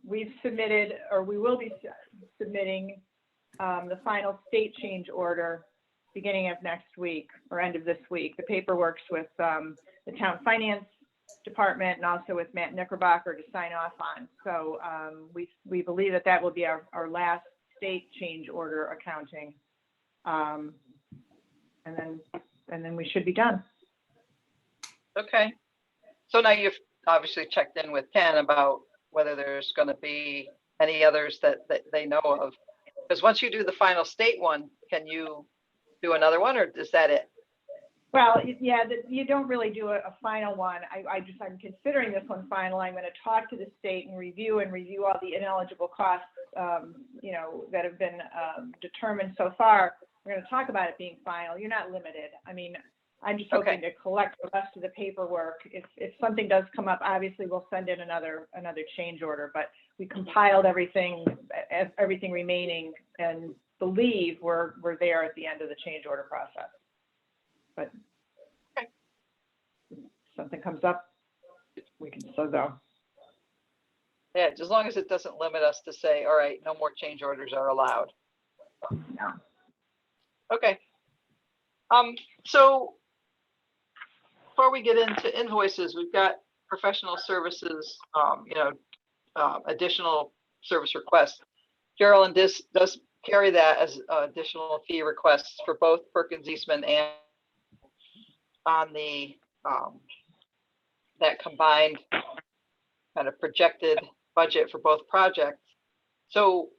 we've submitted, or we will be submitting the final state change order beginning of next week or end of this week. The paperwork's with the town finance department and also with Matt Knickerbocker to sign off on. So we believe that will be our last state change order accounting. And then we should be done. Okay. So now you've obviously checked in with Ken about whether there's going to be any others that they know of. Because once you do the final state one, can you do another one, or is that it? Well, yeah, you don't really do a final one. I'm considering this one final. I'm going to talk to the state and review all the ineligible costs, that have been determined so far. We're going to talk about it being final. You're not limited. I mean, I'm just hoping to collect the rest of the paperwork. If something does come up, obviously we'll send in another change order, but we compiled everything remaining and believe we're there at the end of the change order process. But okay. If something comes up, we can still go. Yeah, as long as it doesn't limit us to say, all right, no more change orders are allowed. No. Okay. So before we get into invoices, we've got professional services, additional service requests. Carolyn does carry that as additional fee requests for both Perkins Eastman and on the that combined kind of projected budget for both projects. So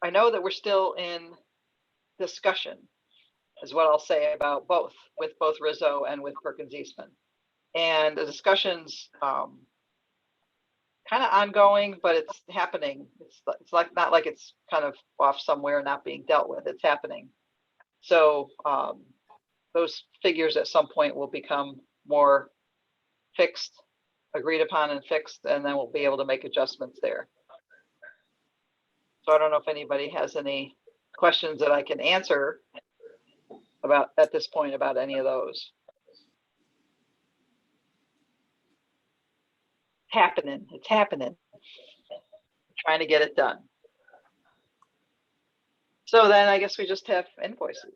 I know that we're still in discussion, is what I'll say about both, with both Rizzo and with Perkins Eastman. And the discussion's kind of ongoing, but it's happening. It's like not like it's kind of off somewhere not being dealt with. It's happening. So those figures at some point will become more fixed, agreed upon and fixed, and then we'll be able to make adjustments there. So I don't know if anybody has any questions that I can answer about at this point about any of those. Happening, it's happening. Trying to get it done. So then I guess we just have invoices.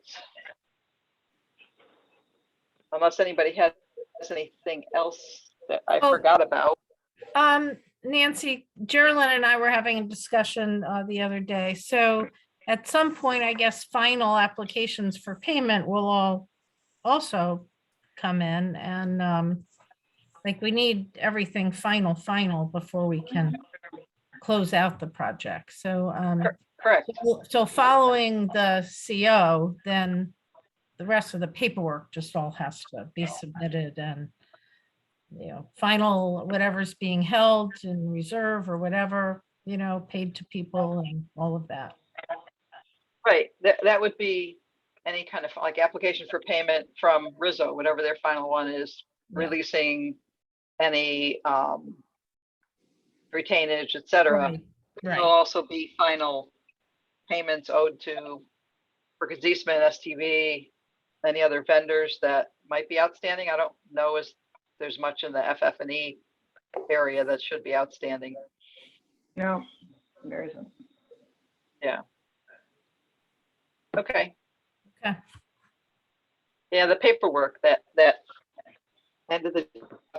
Unless anybody has anything else that I Oh. forgot about. Nancy, Geraldine and I were having a discussion the other day. So at some point, I guess final applications for payment will all also come in, and like we need everything final before we can close out the project. So Correct. so following the CO, then the rest of the paperwork just all has to be submitted, and final, whatever's being held in reserve or whatever, paid to people and all of that. Right, that would be any kind of like application for payment from Rizzo, whatever their final one is, releasing any retainage, et cetera. Right, There'll right. also be final payments owed to Perkins Eastman, STV, any other vendors that might be outstanding. I don't know if there's much in the FF&E area that should be outstanding. No, there isn't. Yeah. Okay. Okay. Yeah, the paperwork, that end of the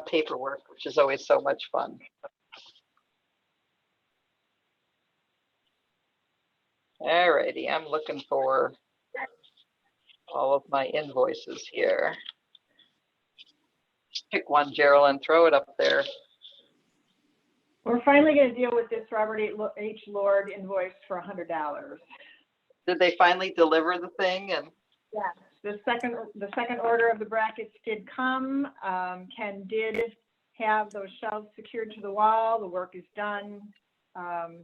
paperwork, which is always so much fun. All righty, I'm looking for all of my invoices here. Just pick one, Geraldine, throw it up there. We're finally going to deal with this Robert H. Lord invoice for $100. Did they finally deliver the thing? And Yes, the second order of the brackets did come. Ken did have those shelves secured to the wall. The work is done. So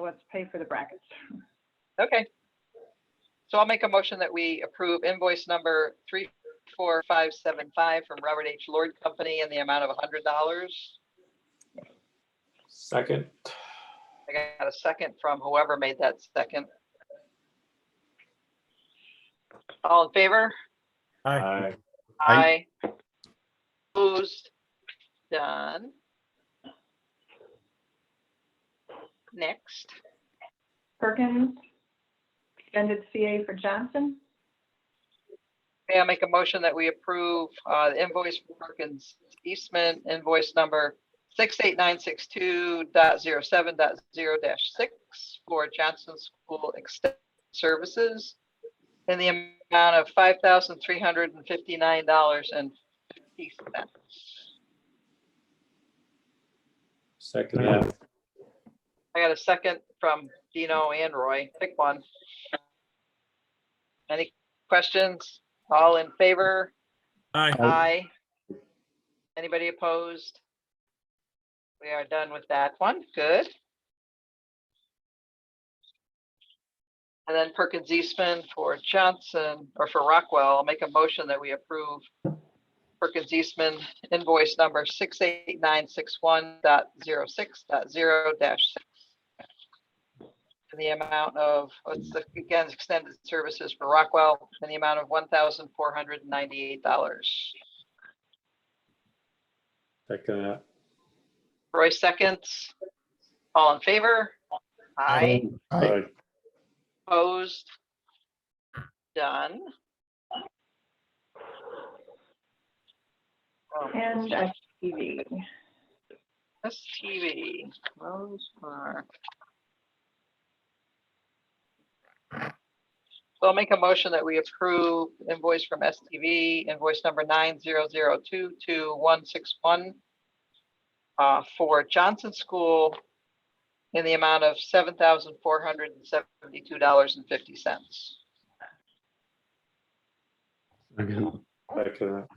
let's pay for the brackets. okay. So I'll make a motion that we approve invoice number 34575 from Robert H. Lord Company in the amount of $100. Second. I got a second from whoever made that second. All in favor? Aye. Aye. Opposed? Done. Next. Perkins, extended CA for Johnson. Okay, I'll make a motion that we approve the invoice for Perkins Eastman, invoice number 68962.07.0-6 for Johnson School Extended Services in the amount of $5,359.50. Second that. I got a second from Dino and Roy. Pick one. Any questions? All in favor? Aye. Aye. Anybody opposed? We are done with that one. Good. And then Perkins Eastman for Johnson, or for Rockwell, I'll make a motion that we approve Perkins Eastman invoice number 68961.06.0-6 in the amount of, again, extended services for Rockwell in the amount of $1,498. Second that. Roy seconds. All in favor? Aye. Aye. Opposed? Done. And STV. STV. Rosemark. So I'll make a motion that we approve invoice from STV, invoice number 900222161 for Johnson School in the amount of $7,472.50. Second that.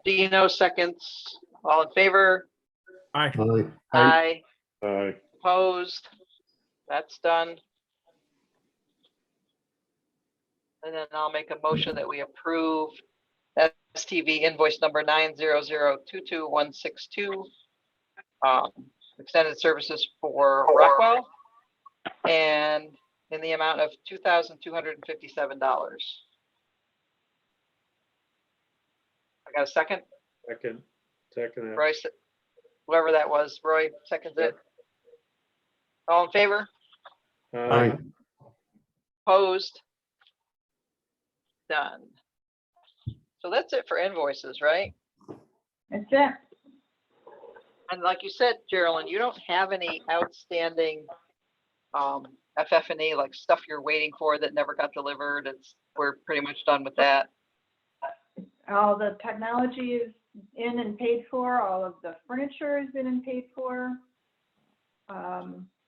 Dino seconds. All in favor? Aye. Aye. Aye. Opposed? That's done. And then I'll make a motion that we approve TV invoice number 900222162. Extended services for Rockwell. And in the amount of $2,257. I got a second? Second it. Roy, whoever that was, Roy seconds it. All in favor? Aye. Opposed? Done. So that's it for invoices, right? That's it. And like you said, Geraldine, you don't have any outstanding FF&E, like stuff you're waiting for that never got delivered. We're pretty much done with that. All the technology is in and paid for. All of the furniture is in and paid for.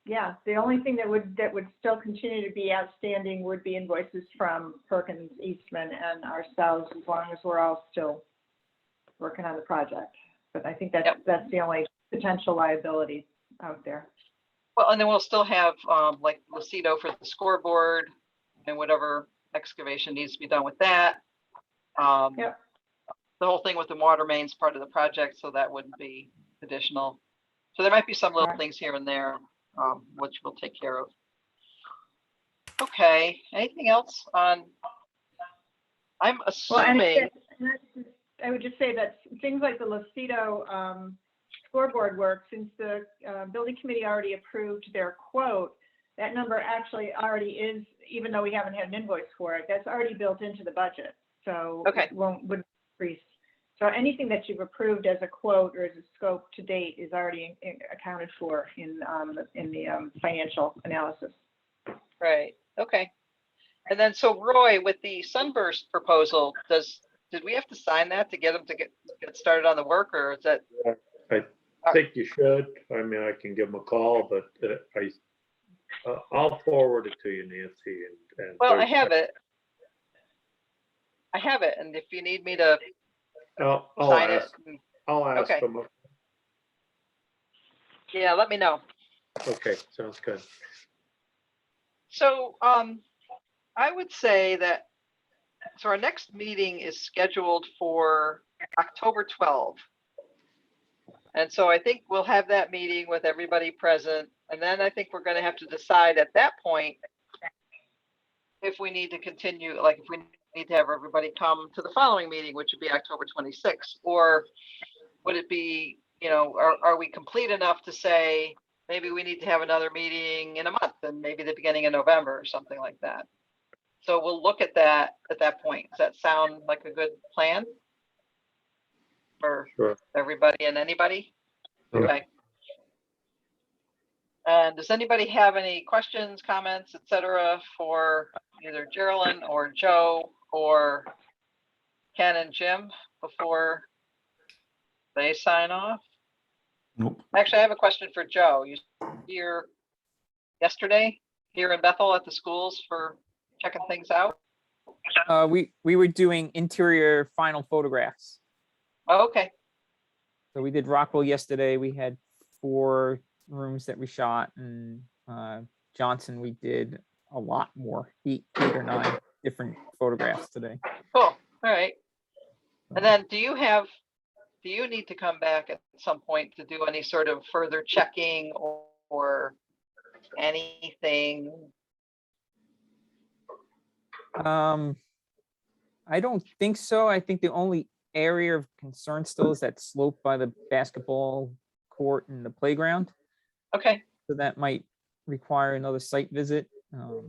Yeah, the only thing that would still continue to be outstanding would be invoices from Perkins, Eastman, and ourselves, as long as we're all still working on the project. But I think that's the only potential liability out there. Well, and then we'll still have like Lucido for the scoreboard and whatever excavation needs to be done with that. Yep. The whole thing with the water mains part of the project, so that wouldn't be additional. So there might be some little Right. things here and there, which we'll take care of. Okay, anything else on? I'm Well, assuming. I would just say that things like the Lucido scoreboard work, since the building committee already approved their quote, that number actually already is, even though we haven't had an invoice for it, that's already built into the budget. So Okay. it wouldn't increase. So anything that you've approved as a quote or as a scope to date is already accounted for in the financial analysis. Right, okay. And then, so Roy, with the Sunburst proposal, did we have to sign that to get them to get started on the work, or is that? I think you should. I mean, I can give them a call, but I'll forward it to you, Nancy. And Well, I have it. And if you need me to I'll sign it. ask. I'll ask Okay. them. Yeah, let me know. Okay, sounds good. So I would say that, so our next meeting is scheduled for October 12th. And so I think we'll have that meeting with everybody present. And then I think we're going to have to decide at that point if we need to continue, like if we need to have everybody come to the following meeting, which would be October 26th, or would it be, are we complete enough to say, maybe we need to have another meeting in a month and maybe the beginning of November or something like that. So we'll look at that at that point. Does that sound like a good plan for Sure. everybody and anybody? Sure. Okay. And does anybody have any questions, comments, etc., for either Geraldine or Joe or Ken and Jim before they sign off? Nope. Actually, I have a question for Joe. You here yesterday here in Bethel at the schools for checking things out? We were doing interior final photographs. Oh, okay. So we did Rockwell yesterday. We had 4 rooms that we shot, and Johnson, we did a lot more, 8 or 9 different photographs today. Cool. All right. And then do you need to come back at some point to do any sort of further checking or anything? I don't think so. I think the only area of concern still is that slope by the basketball court and the playground. Okay, So that might require another site visit.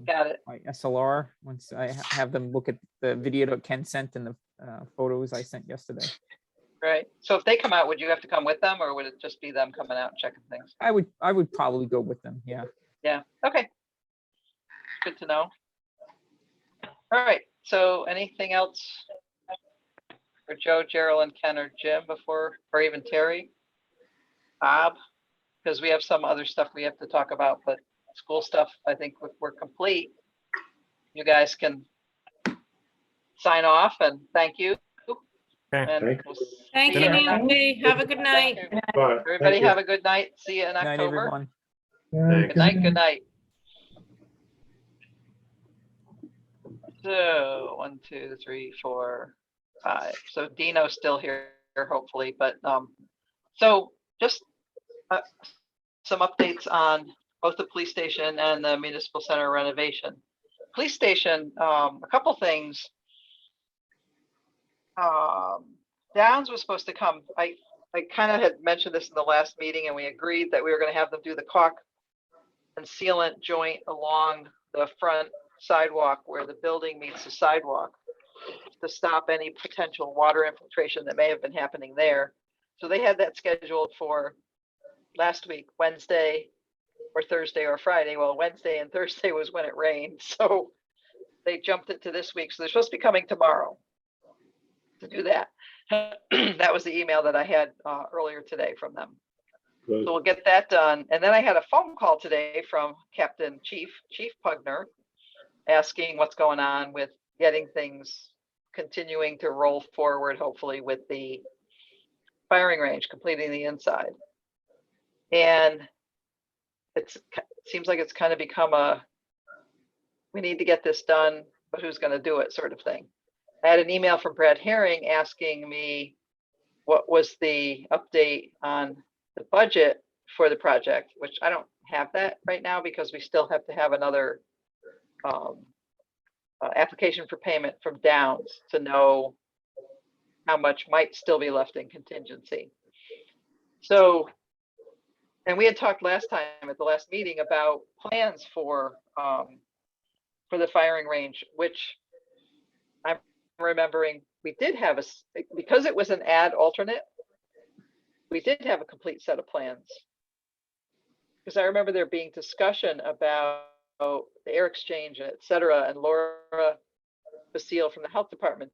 got it. By SLR, once I have them look at the video that Ken sent and the photos I sent yesterday. Right. So if they come out, would you have to come with them, or would it just be them coming out and checking things? I would probably go with them. Yeah. Yeah. Okay. Good to know. All right. So anything else for Joe, Geraldine, Ken, or Jim before, or even Terry? Bob? Because we have some other stuff we have to talk about, but school stuff, I think we're complete. You guys can sign off and thank you. Okay. And Thank we'll Thank see you, in Oc- Nancy. Have a good night. Bye. Everybody Thank you. have a good night. See you in Good night, October. everyone. Thanks. Good night. Good night. So 1, 2, 3, 4, So Dino's still here, hopefully, but, so just some updates on both the police station and the municipal center renovation. Police station, a couple things. Downs was supposed to come. I kind of had mentioned this in the last meeting, and we agreed that we were going to have them do the caulk and sealant joint along the front sidewalk where the building meets the sidewalk to stop any potential water infiltration that may have been happening there. So they had that scheduled for last week, Wednesday or Thursday or Friday. Well, Wednesday and Thursday was when it rained, so they jumped it to this week. So they're supposed to be coming tomorrow to do that. That was the email that I had earlier today from them. Good. So we'll get that done. And then I had a phone call today from Chief Pugner, asking what's going on with getting things continuing to roll forward, hopefully with the firing range, completing the inside. And it seems like it's kind of become a, we need to get this done, but who's going to do it sort of thing. I had an email from Brad Herring asking me what was the update on the budget for the project, which I don't have that right now because we still have to have another application for payment from Downs to know how much might still be left in contingency. So, and we had talked last time at the last meeting about plans for the firing range, which I'm remembering we did have because it was an ad alternate, we did have a complete set of plans. Because I remember there being discussion about the air exchange, et cetera, and Laura Basile from the health department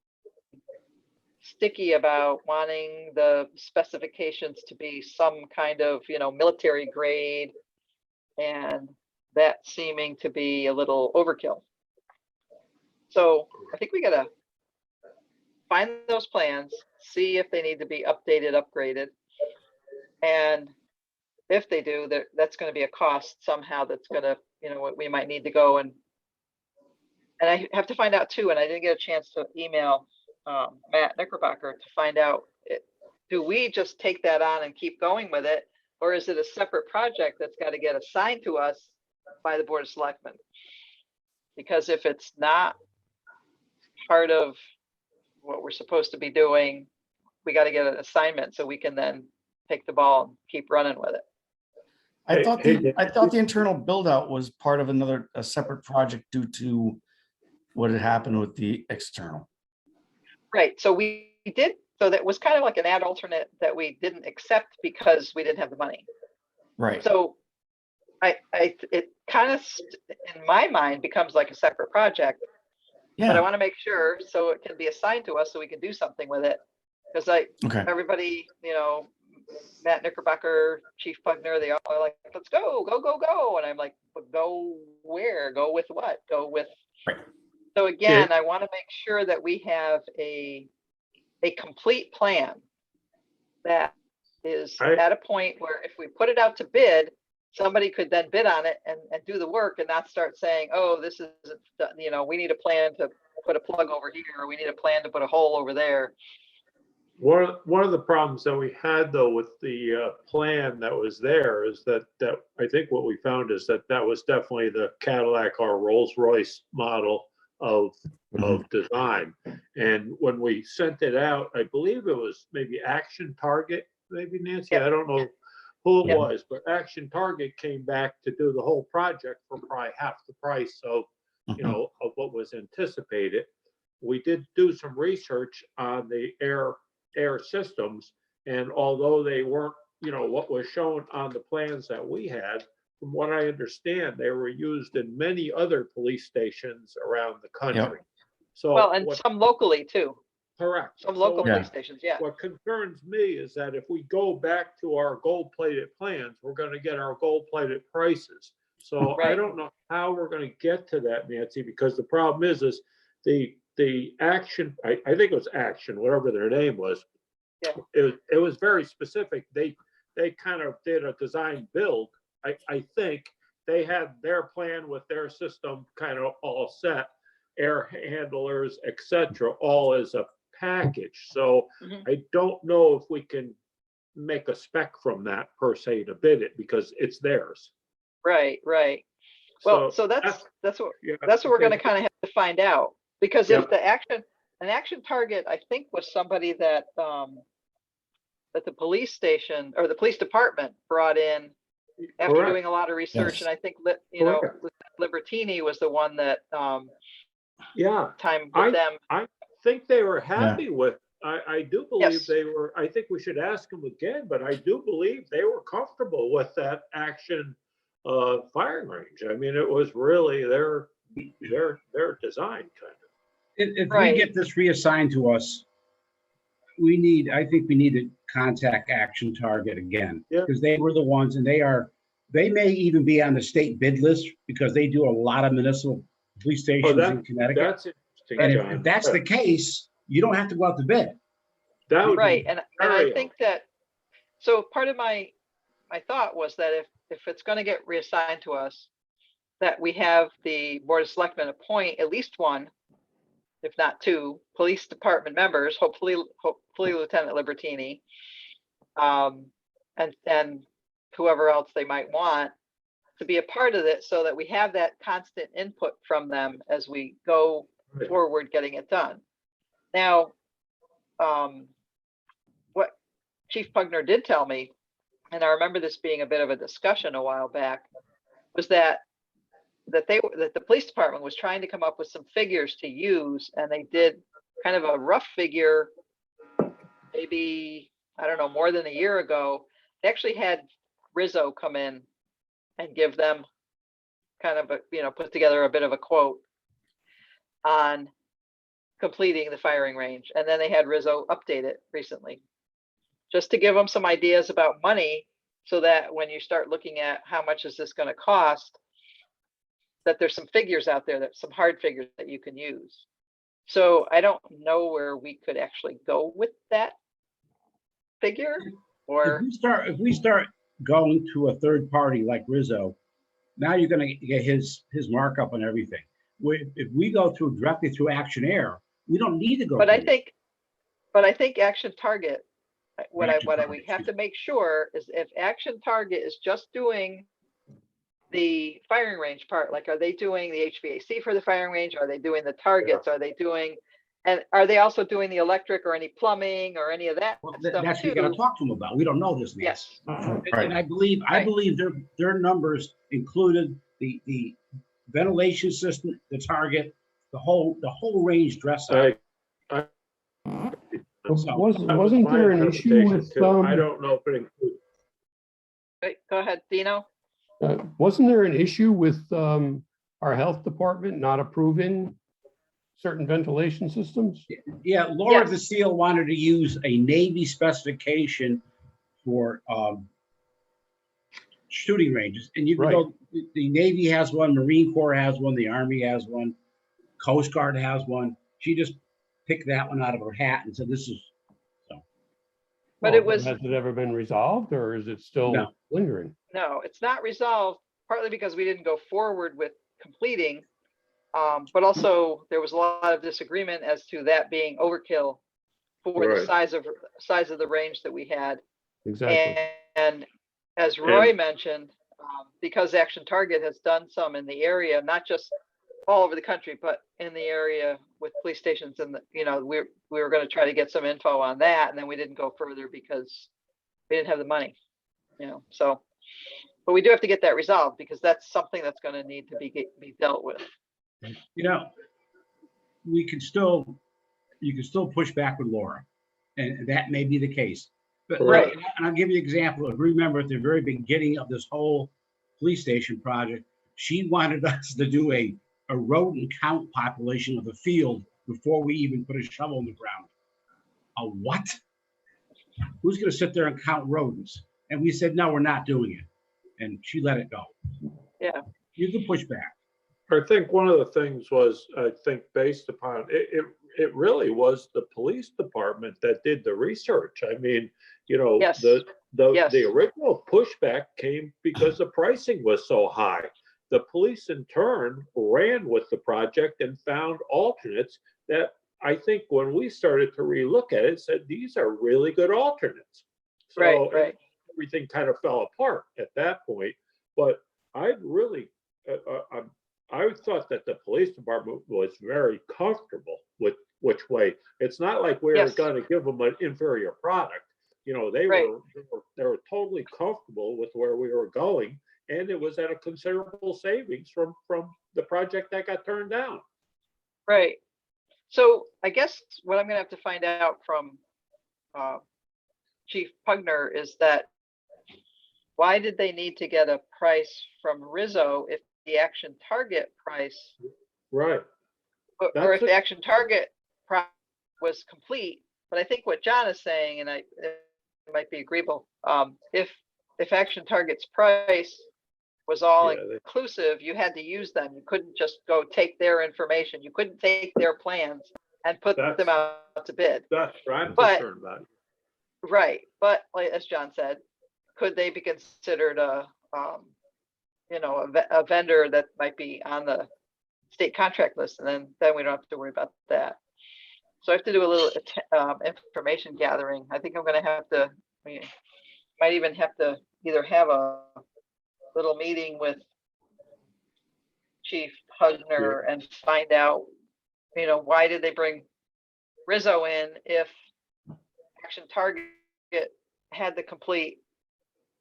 sticky about wanting the specifications to be some kind of, military grade, and that seeming to be a little overkill. So I think we gotta find those plans, see if they need to be updated, upgraded, and if they do, that's going to be a cost somehow. That's going to, we might need to go and I have to find out too. And I didn't get a chance to email Matt Knickerbocker to find out, do we just take that on and keep going with it? Or is it a separate project that's got to get assigned to us by the Board of Selectmen? Because if it's not part of what we're supposed to be doing, we got to get an assignment so we can then take the ball and keep running with it. I thought the internal build out was part of a separate project due to what had happened with the external. Right. So we did. So that was kind of like an ad alternate that we didn't accept because we didn't have the money. Right. So it kind of, in my mind, becomes like a separate project. Yeah. But I want to make sure so it can be assigned to us so we can do something with it. Because everybody, Matt Knickerbocker, Chief Pugner, they all are like, let's go. And I'm like, but go where? Go with what? Go with. Right. So again, I want to make sure that we have a complete plan that is at a point where if we put it out to bid, somebody could then bid on it and do the work and not start saying, oh, this isn't, we need a plan to put a plug over here, or we need a plan to put a hole over there. One of the problems that we had though with the plan that was there is that I think what we found is that was definitely the Cadillac or Rolls-Royce model of design. And when we sent it out, I believe it was maybe Action Target, maybe Nancy, I don't know who it was, but Action Target came back to do the whole project for probably half the price of of what was anticipated. We did do some research on the air systems, and although they weren't what was shown on the plans that we had, from what I understand, they were used in many other police stations around the country. So some locally too. Correct. Some local police stations, What concerns me is that if we go back to our gold-plated plans, we're going to get our gold-plated prices. So I don't know how we're going to get to that, Nancy, because the problem is the Action, I think it was Action, whatever their name was. Yeah. It was very specific. They kind of did a design build. I think they had their plan with their system kind of all set, air handlers, etc., all as a package. So Mhm. I don't know if we can make a spec from that per se to bid it because it's theirs. Right, right. Well, so that's what we're gonna kind of have to find out, because if an action target, I think, was somebody that that the police station or the police department brought in after Correct. doing a lot of research, Yes. and I think you know, Correct. Libertini was the one that Yeah, time with them. I think they were happy with, I do believe Yes. they were, I think we should ask them again, but I do believe they were comfortable with that action firing range. I mean, it was really their design kind of. If we Right. get this reassigned to us, I think we need to contact Action Target again. Yeah. Because they were the ones, and they may even be on the state bid list because they do a lot of municipal police stations in Connecticut. That's interesting, And John. if that's the case, you don't have to go out to bid. That would be Right, and I very think that, so part of my thought was that if it's gonna get reassigned to us, that we have the Board of Selectmen appoint at least one, if not two, police department members, hopefully Lieutenant Libertini, and whoever else they might want to be a part of it, so that we have that constant input from them as we go Right. forward getting it done. Now, what Chief Pugner did tell me, and I remember this being a bit of a discussion a while back, was that the police department was trying to come up with some figures to use, and they did kind of a rough figure, maybe, I don't know, more than a year ago. They actually had Rizzo come in and give them kind of a, put together a bit of a quote on completing the firing range. And then they had Rizzo update it recently, just to give them some ideas about money, so that when you start looking at how much is this going to cost, that there's some figures out there, that some hard figures that you can use. So I don't know where we could actually go with that figure, or If we start going to a third party like Rizzo, now you're gonna get his markup on everything. If we go directly through Action Air, we don't need to go. but I through think Action Target, we Target, have to make sure is if Action Target is just doing the firing range part, like, are they doing the HVAC for the firing range? Are they doing the targets? Are they doing, and are they also doing the electric or any plumbing or any of that Well, stuff that's what too? you gotta talk to them about. We don't know this, Nancy. Yes. And I believe their numbers included the ventilation system, the target, the whole range dress up. Wasn't there an issue with, I don't know if it includes. Wait, go ahead, Dino. wasn't there an issue with our health department not approving certain ventilation systems? Yeah, Laura Yes. DeSeal wanted to use a Navy specification for shooting ranges. And you can Right. go, the Navy has one, Marine Corps has one, the Army has one, Coast Guard has one. She just picked that one out of her hat and said, this is, But Well, it was, Has it ever been resolved, or is it still No. lingering? no, it's not resolved, partly because we didn't go forward with completing. But also there was a lot of disagreement as to that being overkill for the Right. size of the range that we had. Exactly. And as Roy mentioned, because Action Target has done some in the area, not just all over the country, but in the area with police stations, and we were going to try to get some info on that, and then we didn't go further because we didn't have the money. So, but we do have to get that resolved, because that's something that's going to need to be dealt with. you can still push back with Laura, and that may be the case. But Right. and I'll give you an example. Remember at the very beginning of this whole police station project, she wanted us to do a rodent count population of the field before we even put a shovel in the ground. A what? Who's going to sit there and count rodents? And we said, no, we're not doing it. And she let it go. Yeah. You can push back. I think one of the things was, I think based upon, it really was the police department that did the research. I mean, Yes. the original pushback came because the pricing was so high. The police in turn ran with the project and found alternates that I think when we started to relook at it, said these are really good alternates. So Right, right. everything kind of fell apart at that point. But I really, I thought that the police department was very comfortable with which way. It's not like we were Yes. going to give them an inferior product. You know, Right. they were totally comfortable with where we were going, and it was at a considerable savings from the project that got turned down. Right. So I guess what I'm gonna have to find out from Chief Pugner is that why did they need to get a price from Rizzo if the Action Target price, Right. or That's if the Action Target price was complete? But I think what John is saying, and it might be agreeable, if Action Target's price was all Yeah, inclusive, you had to use them. You couldn't just go take their information. You couldn't take their plans and put them That's- out to bid. That's what I'm But- concerned about. Right, but like as John said, could they be considered a a vendor that might be on the state contract list, and then we don't have to worry about that. So I have to do a little information gathering. I think I'm going to have to. Might even have to either have a little meeting with Chief Pugner and find out, why did they bring Rizzo in if Action Target had the complete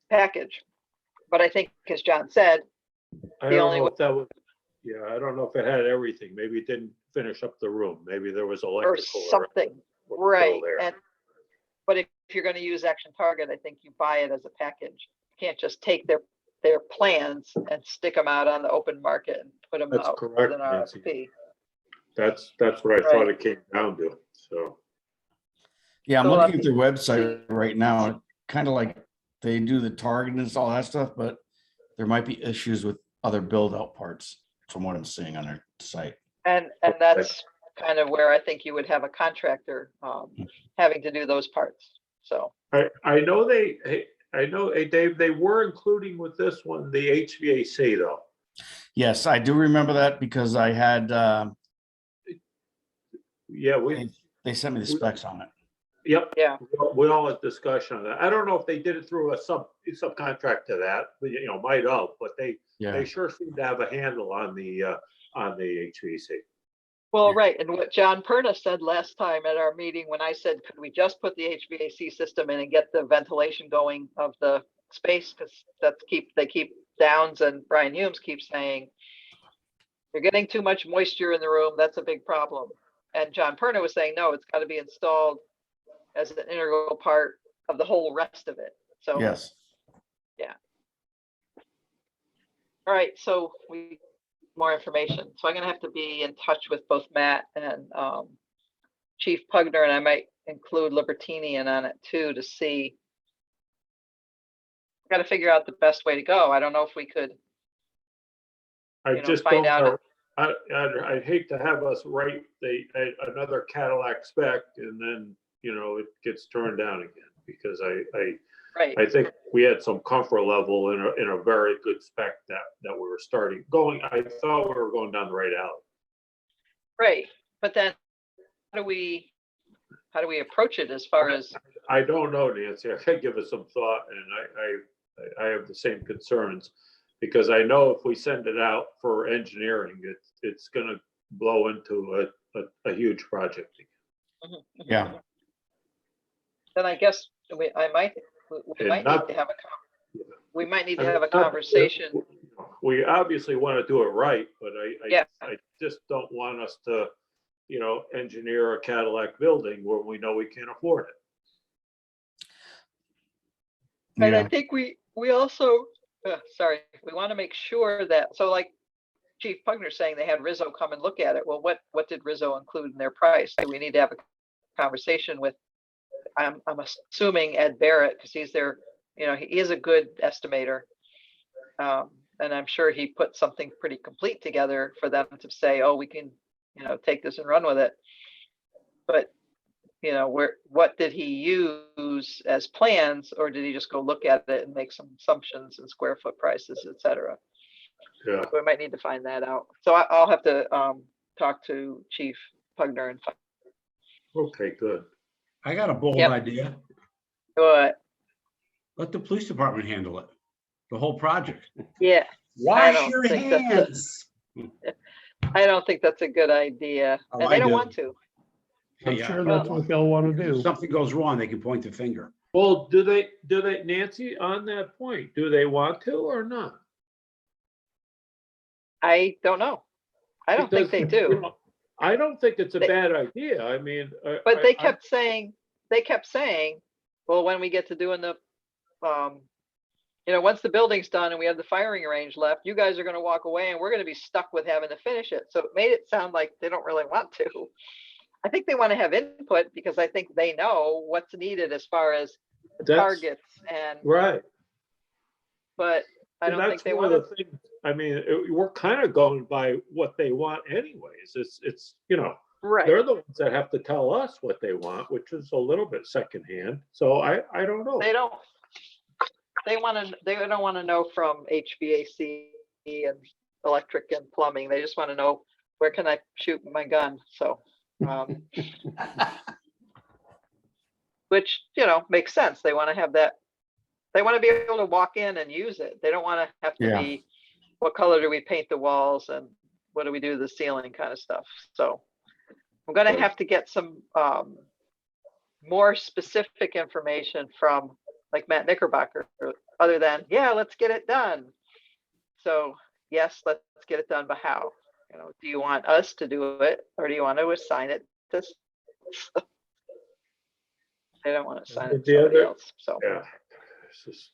package? But I think, as John said, I the don't only know if that was, I don't know if it had everything. Maybe it didn't finish up the room. Maybe there was or electrical something, still right? there. But if you're going to use Action Target, I think you buy it as a package. You can't just take their plans and stick them out on the open market and put them That's out correct, with an Nancy. RFP. That's what I thought it came down to. So Yeah, I'm So, looking at their website right now. Kind of like they do the target and all that stuff, but there might be issues with other build out parts from what I'm seeing on their site. And that's kind of where I think you would have a contractor having to do those parts. So I know Dave, they were including with this one the HVAC though. Yes, I do remember that because I had, Yeah, they sent me the specs on it. Yep. yeah, We all had discussion on that. I don't know if they did it through a subcontract to that, but might have, but they sure seem to have a handle on the HVAC. well, right. And what John Perna said last time at our meeting, when I said, could we just put the HVAC system in and get the ventilation going of the space? Because they keep Downs and Brian Humes keep saying, you're getting too much moisture in the room. That's a big problem. And John Perna was saying, no, it's got to be installed as an integral part of the whole rest of it. So, Yes. yeah. All right, so more information. So I'm gonna have to be in touch with both Matt and Chief Pugner, and I might include Libertini in on it too to see. Got to figure out the best way to go. I don't know if we could. I just find don't out know. I'd hate to have us write another Cadillac spec and then, it gets turned down again because Right. I think we had some comfort level in a very good spec that we were I thought we were going down the right alley. Right, but then how do we approach it as far as? I don't know, Nancy. I could give it some thought, and I have the same concerns because I know if we send it out for engineering, it's going to blow into a huge project. Yeah. Then I guess we might need to have a conversation. We obviously want to do it right, but I just don't want us to, engineer a Cadillac building where we know we can't afford it. And I think we also, we want to make sure that, so like Chief Pugner saying they had Rizzo come and look at it. Well, what did Rizzo include in their price? Do we need to have a conversation with, I'm assuming Ed Barrett, because he's there, he is a good estimator. And I'm sure he put something pretty complete together for them to say, oh, we can, take this and run with it. But, what did he use as plans, or did he just go look at it and make some assumptions and square foot prices, et cetera? Yeah. So we might need to find that out. So I'll have to talk to Chief Pugner and Okay, good. I got a bold Yep. idea. But Let the police department handle it, the whole project. yeah, Wash don't your think that's a- hands. I don't think that's a good idea. Oh, And they I don't do. want to. I'm Yeah. sure that's what they'll want to If do. something goes wrong, they can point the finger. Well, do they, Nancy, on that point, do they want to or not? I don't know. I don't think Because, they you do. know, I don't think it's a They- bad idea. I mean. But they I- kept saying, well, when we get to doing the, once the building's done and we have the firing range left, you guys are gonna walk away and we're gonna be stuck with having to finish it. So it made it sound like they don't really want to. I think they want to have input because I think they know what's needed as far as the That's- targets and, Right. but I And don't think that's they one want of the things, I mean, we're kind of going by what they want anyways. It's, right. they're the ones that have to tell us what they want, which is a little bit secondhand. So I don't know. They don't want to know from HVAC and electric and plumbing. They just want to know where can I shoot my gun? So, which, makes sense. They want to have that. They want to be able to walk in and use it. They don't want to have to Yeah. be, what color do we paint the walls and what do we do to the ceiling kind of stuff. So I'm going to have to get some more specific information from like Matt Knickerbocker, other than, yeah, let's get it done. So yes, let's get it done, but how? Do you want us to do it or do you want to assign it to? They don't want to assign it to The somebody other- else. So Yeah. This is-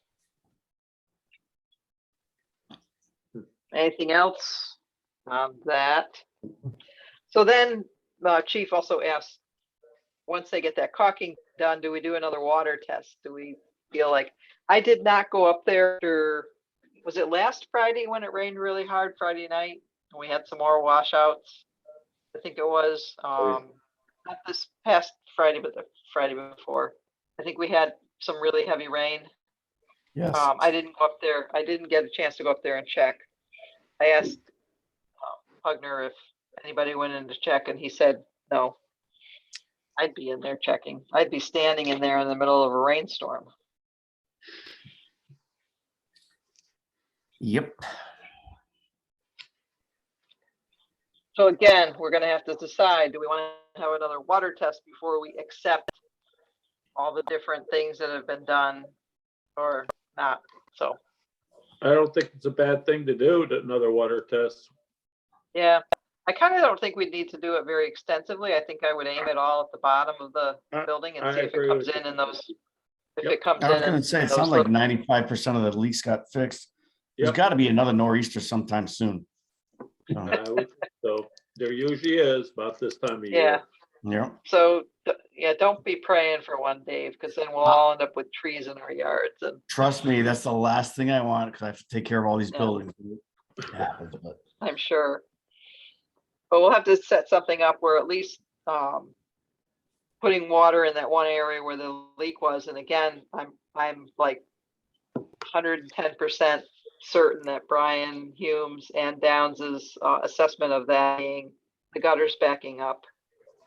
anything else on that? So then Chief also asked, once they get that caulking done, do we do another water test? Do we feel like, I did not go up there after, was it last Friday when it rained really hard, Friday night? And we had some more washouts. I think it was, not this past Friday, but the Friday before. I think we had some really heavy rain. Yes. I didn't go up there. I didn't get a chance to go up there and check. I asked Pugner if anybody went in to check and he said, no. I'd be in there checking. I'd be standing in there in the middle of a rainstorm. Yep. So again, we're gonna have to decide, do we want to have another water test before we accept all the different things that have been done or not? So, I don't think it's a bad thing to do, another water test. yeah, I kind of don't think we'd need to do it very extensively. I think I would aim it all at the bottom of the building and I see if it agree comes with in those, if Yep. it comes I was in. gonna in say, it those sounds like little- 95% of the leaks got fixed. There's Yep. got to be another nor'easter sometime soon. So, I would think so there usually is about this time of Yeah. year. yeah. So, yeah, don't be praying for one, Dave, because then we'll all end up with trees in our yards and Trust me, that's the last thing I want because I have to take care of all these Yeah. buildings. It happens, but I'm sure. But we'll have to set something up where at least putting water in that one area where the leak was. And again, I'm like 110% certain that Brian Humes and Downs's assessment of that being the gutters backing up.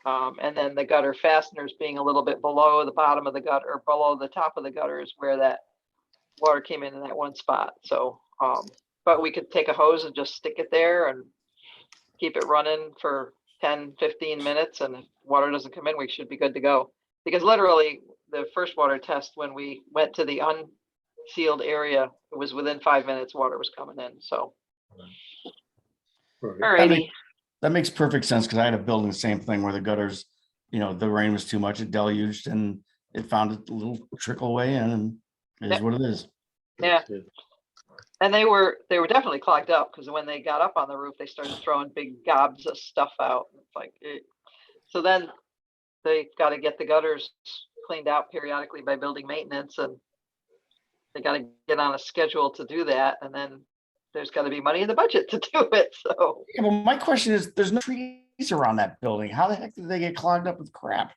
And then the gutter fasteners being a little bit below the bottom of the gutter or below the top of the gutter is where that water came in that one spot. So, but we could take a hose and just stick it there and keep it running for 10, 15 minutes. And if water doesn't come in, we should be good to go. Because literally the first water test, when we went to the unsealed area, it was within 5 minutes, water was coming in. So, Right. all righty. that makes perfect sense because I had a building, the same thing where the gutters, the rain was too much, it deluged and it found a little trickle way in and it is what it is. Yeah. And they were definitely clogged up because when they got up on the roof, they started throwing big gobs of stuff out. It's like, so then they got to get the gutters cleaned out periodically by building maintenance, and they got to get on a schedule to do that. And then there's got to be money in the budget to do it. So Yeah, well, my question is, there's no trees around that building. How the heck did they get clogged up with crap?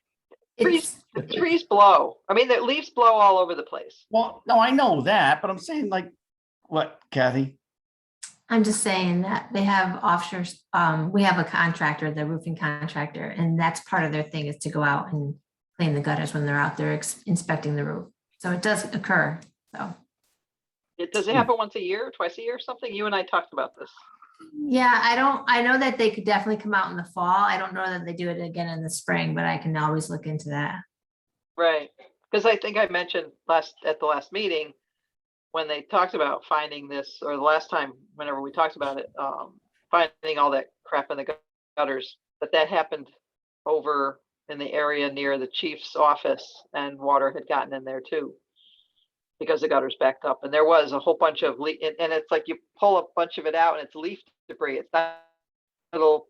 the trees blow. I mean, the leaves blow all over the place. Well, no, I know that, but I'm saying like, what, Kathy? I'm just saying that they have offshore, we have a contractor, the roofing contractor, and that's part of their thing is to go out and clean the gutters when they're out there inspecting the roof. So it does occur, so. Does it happen once a year, twice a year or something? You and I talked about this. Yeah, I know that they could definitely come out in the fall. I don't know that they do it again in the spring, but I can always look into that. Right, because I think I mentioned at the last meeting, when they talked about finding this, or the last time, whenever we talked about it, finding all that crap in the gutters, that happened over in the area near the chief's office, and water had gotten in there too, because the gutters backed up, and there was a whole bunch of and it's like you pull a bunch of it out and it's leaf debris. It's not little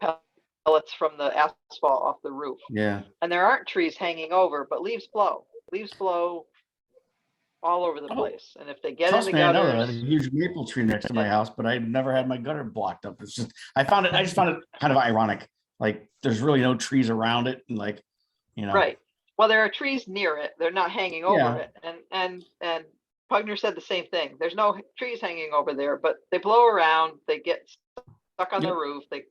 pellets from the asphalt off the roof. Yeah. And there aren't trees hanging over, but leaves blow. Leaves blow all over the place. And if they get in Trust the me, I know that. I have a gutters, huge maple tree next to my house, but I've never had my gutter blocked up. It's just, I just found it kind of ironic. Like there's really no trees around it. And like, you know. right. Well, there are trees near it. They're not hanging over Yeah. it. And Pugner said the same thing. There's no trees hanging over there, but they blow around, they get stuck on the Yep. roof, they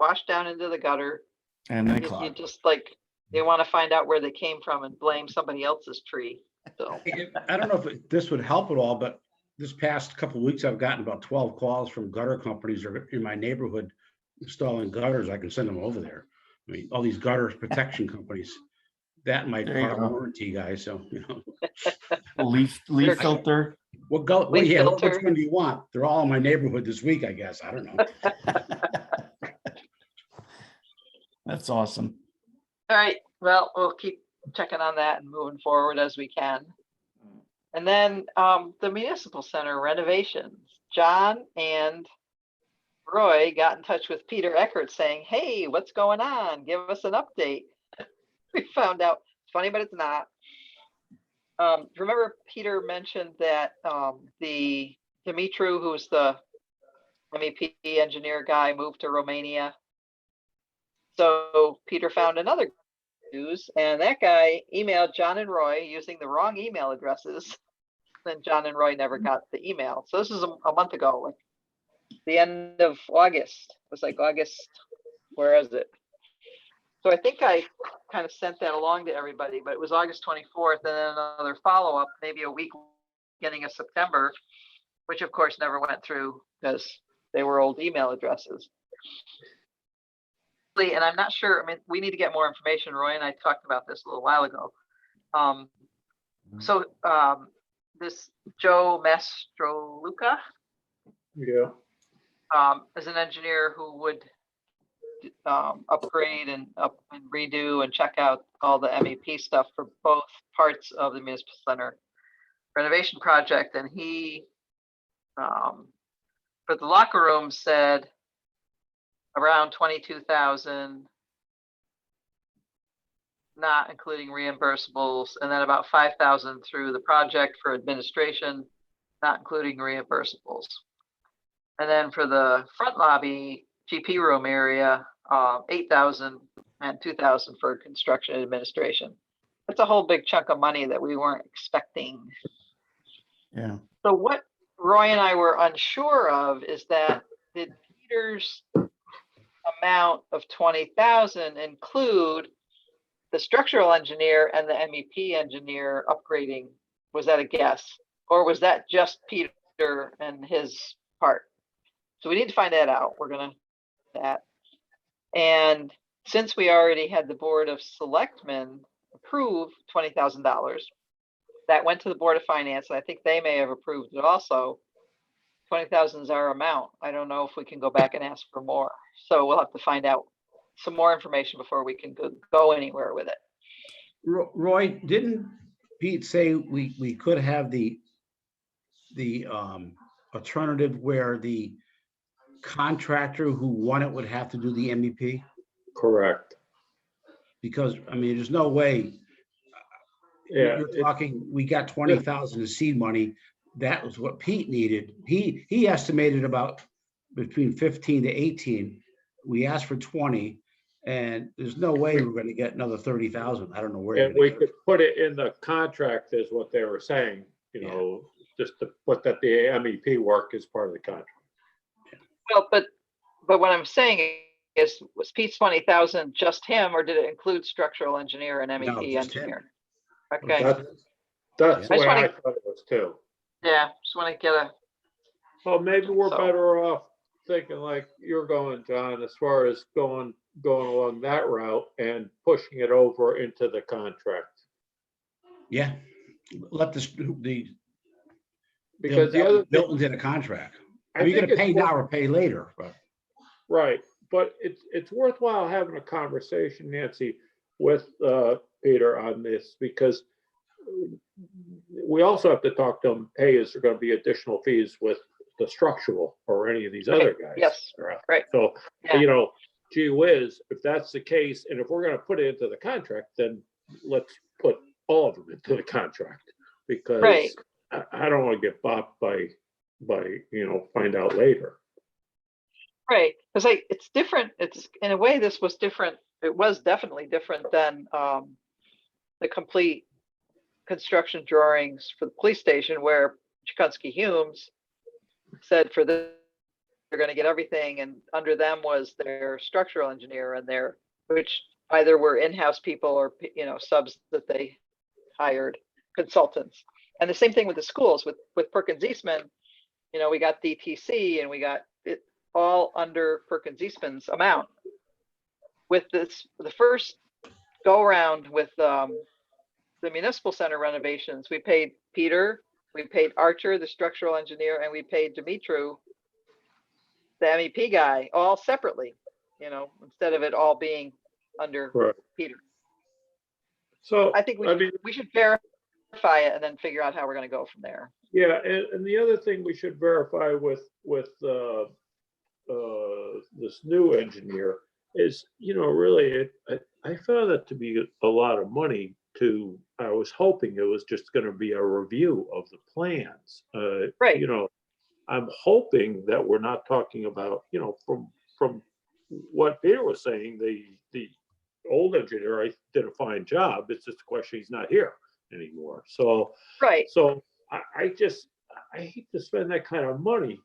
wash down into the gutter. And they You clog. just like, they want to find out where they came from and blame somebody else's tree. So I don't know if this would help at all, but this past couple of weeks, I've gotten about 12 calls from gutter companies or in my neighborhood installing gutters. I can send them over there. I mean, all these gutter protection companies, that might There you part go. warranty, guys. So, you know, Leaf filter. what go? Well, Leaf yeah, filter. which one do you want? They're all in my neighborhood this week, I guess. I don't know. That's awesome. all right, well, we'll keep checking on that and moving forward as we can. And then the municipal center renovations. John and Roy got in touch with Peter Eckert saying, hey, what's going on? Give us an update. We found out, it's funny, but it's not. Remember Peter mentioned that the Dimitru, who's the MEP engineer guy, moved to Romania. So Peter found another news, and that guy emailed John and Roy using the wrong email addresses. Then John and Roy never got the email. So this is a month ago, like the end of August. It was like August, where is it? So I think I kind of sent that along to everybody, but it was August 24th, and then another follow-up, maybe a week beginning of September, which of course never went through because they were old email addresses. And I'm not sure, I mean, we need to get more information. Roy and I talked about this a little while ago. This Joe Mastroluca is an engineer who would upgrade and redo and check out all the MEP stuff for both parts of the municipal center renovation project. And he, for the locker room, said around 22,000, not including reimbursables, and then about 5,000 through the project for administration, not including reimbursables. And then for the front lobby GP room area, 8,000 and 2,000 for construction and administration. That's a whole big chunk of money that we weren't expecting. Yeah. So what Roy and I were unsure of is that did Peter's amount of 20,000 include the structural engineer and the MEP engineer upgrading? Was that a guess? Or was that just Peter and his part? So we need to find that out. We're going to do that. And since we already had the Board of Selectmen approve $20,000, that went to the Board of Finance. And I think they may have approved it also. 20,000 is our amount. I don't know if we can go back and ask for more. So we'll have to find out some more information before we can go anywhere with it. Roy, didn't Pete say we could have the alternative where the contractor who won it would have to do the MEP? Correct. Because, I mean, there's no way. Yeah, You're talking, we got 20,000 in seed money. That was what Pete needed. He estimated about between 15 to 18. We asked for 20, and there's no way we're going to get another 30,000. I don't know where. And we could put it in the contract is what they were saying, you know, just to put that the MEP work is part of the contract. Well, but what I'm saying is, was Pete's 20,000 just him, or did it include structural engineer and No, MEP just him. engineer? Okay, That's the I just way I wanna- thought it was too. yeah, just want to get a, Well, maybe we're So- better off thinking like you're going, John, as far as going along that route and pushing it over into the contract. Yeah. Let the Because the they'll other be built into the contract. I Are you think gonna it's pay worth- now or pay later? But Right, but it's worthwhile having a conversation, Nancy, with Peter on this, because we also have to talk to him, hey, is there gonna be additional fees with the structural or any of these other guys? yes, right. So, Yeah. you know, gee whiz, if that's the case, and if we're gonna put it into the contract, then let's put all of them into the contract. Because Right. I don't wanna get bopped by, find out later. Right, because it's different, it's, in a way, this was different, it was definitely different than the complete construction drawings for the police station, where Chikunsky Humes said for the, they're gonna get everything, and under them was their structural engineer and their, which either were in-house people or, subs that they hired, consultants. And the same thing with the schools, with Perkins Eastman, we got DTC and we got it all under Perkins Eastman's amount. With this, the first go around with the municipal center renovations, we paid Peter, we paid Archer, the structural engineer, and we paid Dimitru, the MEP guy, all separately, instead of it all being under Correct. Peter. So, I think we should verify it and then figure out how we're gonna go from there. yeah, and the other thing we should verify with this new engineer is, really, I found it to be a lot of money I was hoping it was just gonna be a review of the plans. Right. I'm hoping that we're not talking about, from what Peter was saying, the old engineer, I did a fine job. It's just a question he's not here anymore. So, Right. so I hate to spend that kind of money,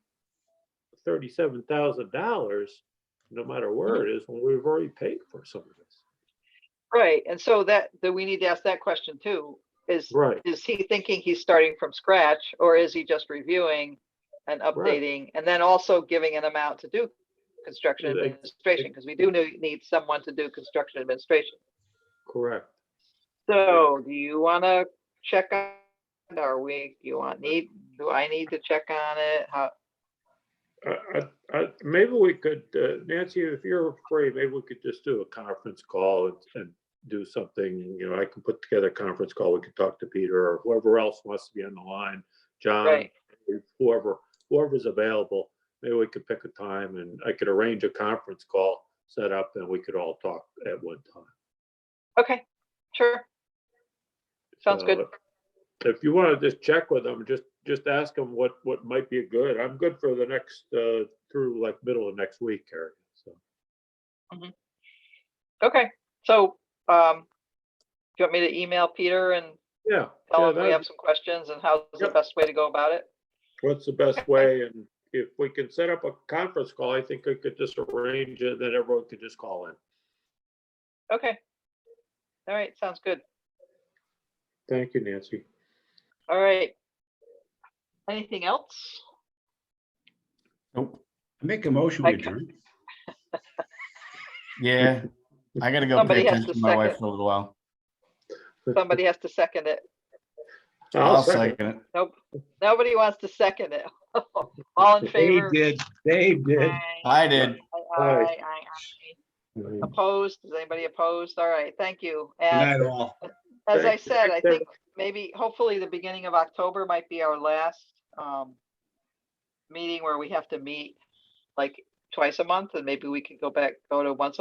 $37,000, no matter where it is, when we've already paid for some of this. Right, and so that we need to ask that question too, Right. is he thinking he's starting from scratch, or is he just reviewing and updating, and then also giving an amount to do construction Ex- administration, because we do need someone to do construction administration. Correct. So do you want to check on, do I need to check on it? How, Maybe we could, Nancy, if you're free, maybe we could just do a conference call and do something, I can put together a conference call. We could talk to Peter or whoever else wants to be on the line, John, Right. whoever's available. Maybe we could pick a time and I could arrange a conference call set up and we could all talk at one time. okay, sure. Sounds good. If you want to just check with them, just ask them what might be good. I'm good for the next, through like middle of next week, Carrie, so. Okay, so, do you want me to email Peter and Yeah. tell him we that- have some questions and how's the Yep. best way to go about it? What's the best way? And if we can set up a conference call, I think I could just arrange it, then everyone could just call in. Okay. All right, sounds good. Thank you, Nancy. All right. Anything else? Nope. make a motion, we I- adjourn. Yeah, I gotta go Somebody pay has attention to to my wife second. for a little while. Somebody has to second it. I'll second it. Nope, nobody wants to second it. All in favor? Dave did. I did. Aye. Opposed? Is anybody opposed? All right, thank you. Good And night, all. as I Thank- said, I thanks, think maybe, hopefully, the beginning of October might be our last meeting where we have to meet like twice a month, and maybe we could go to once a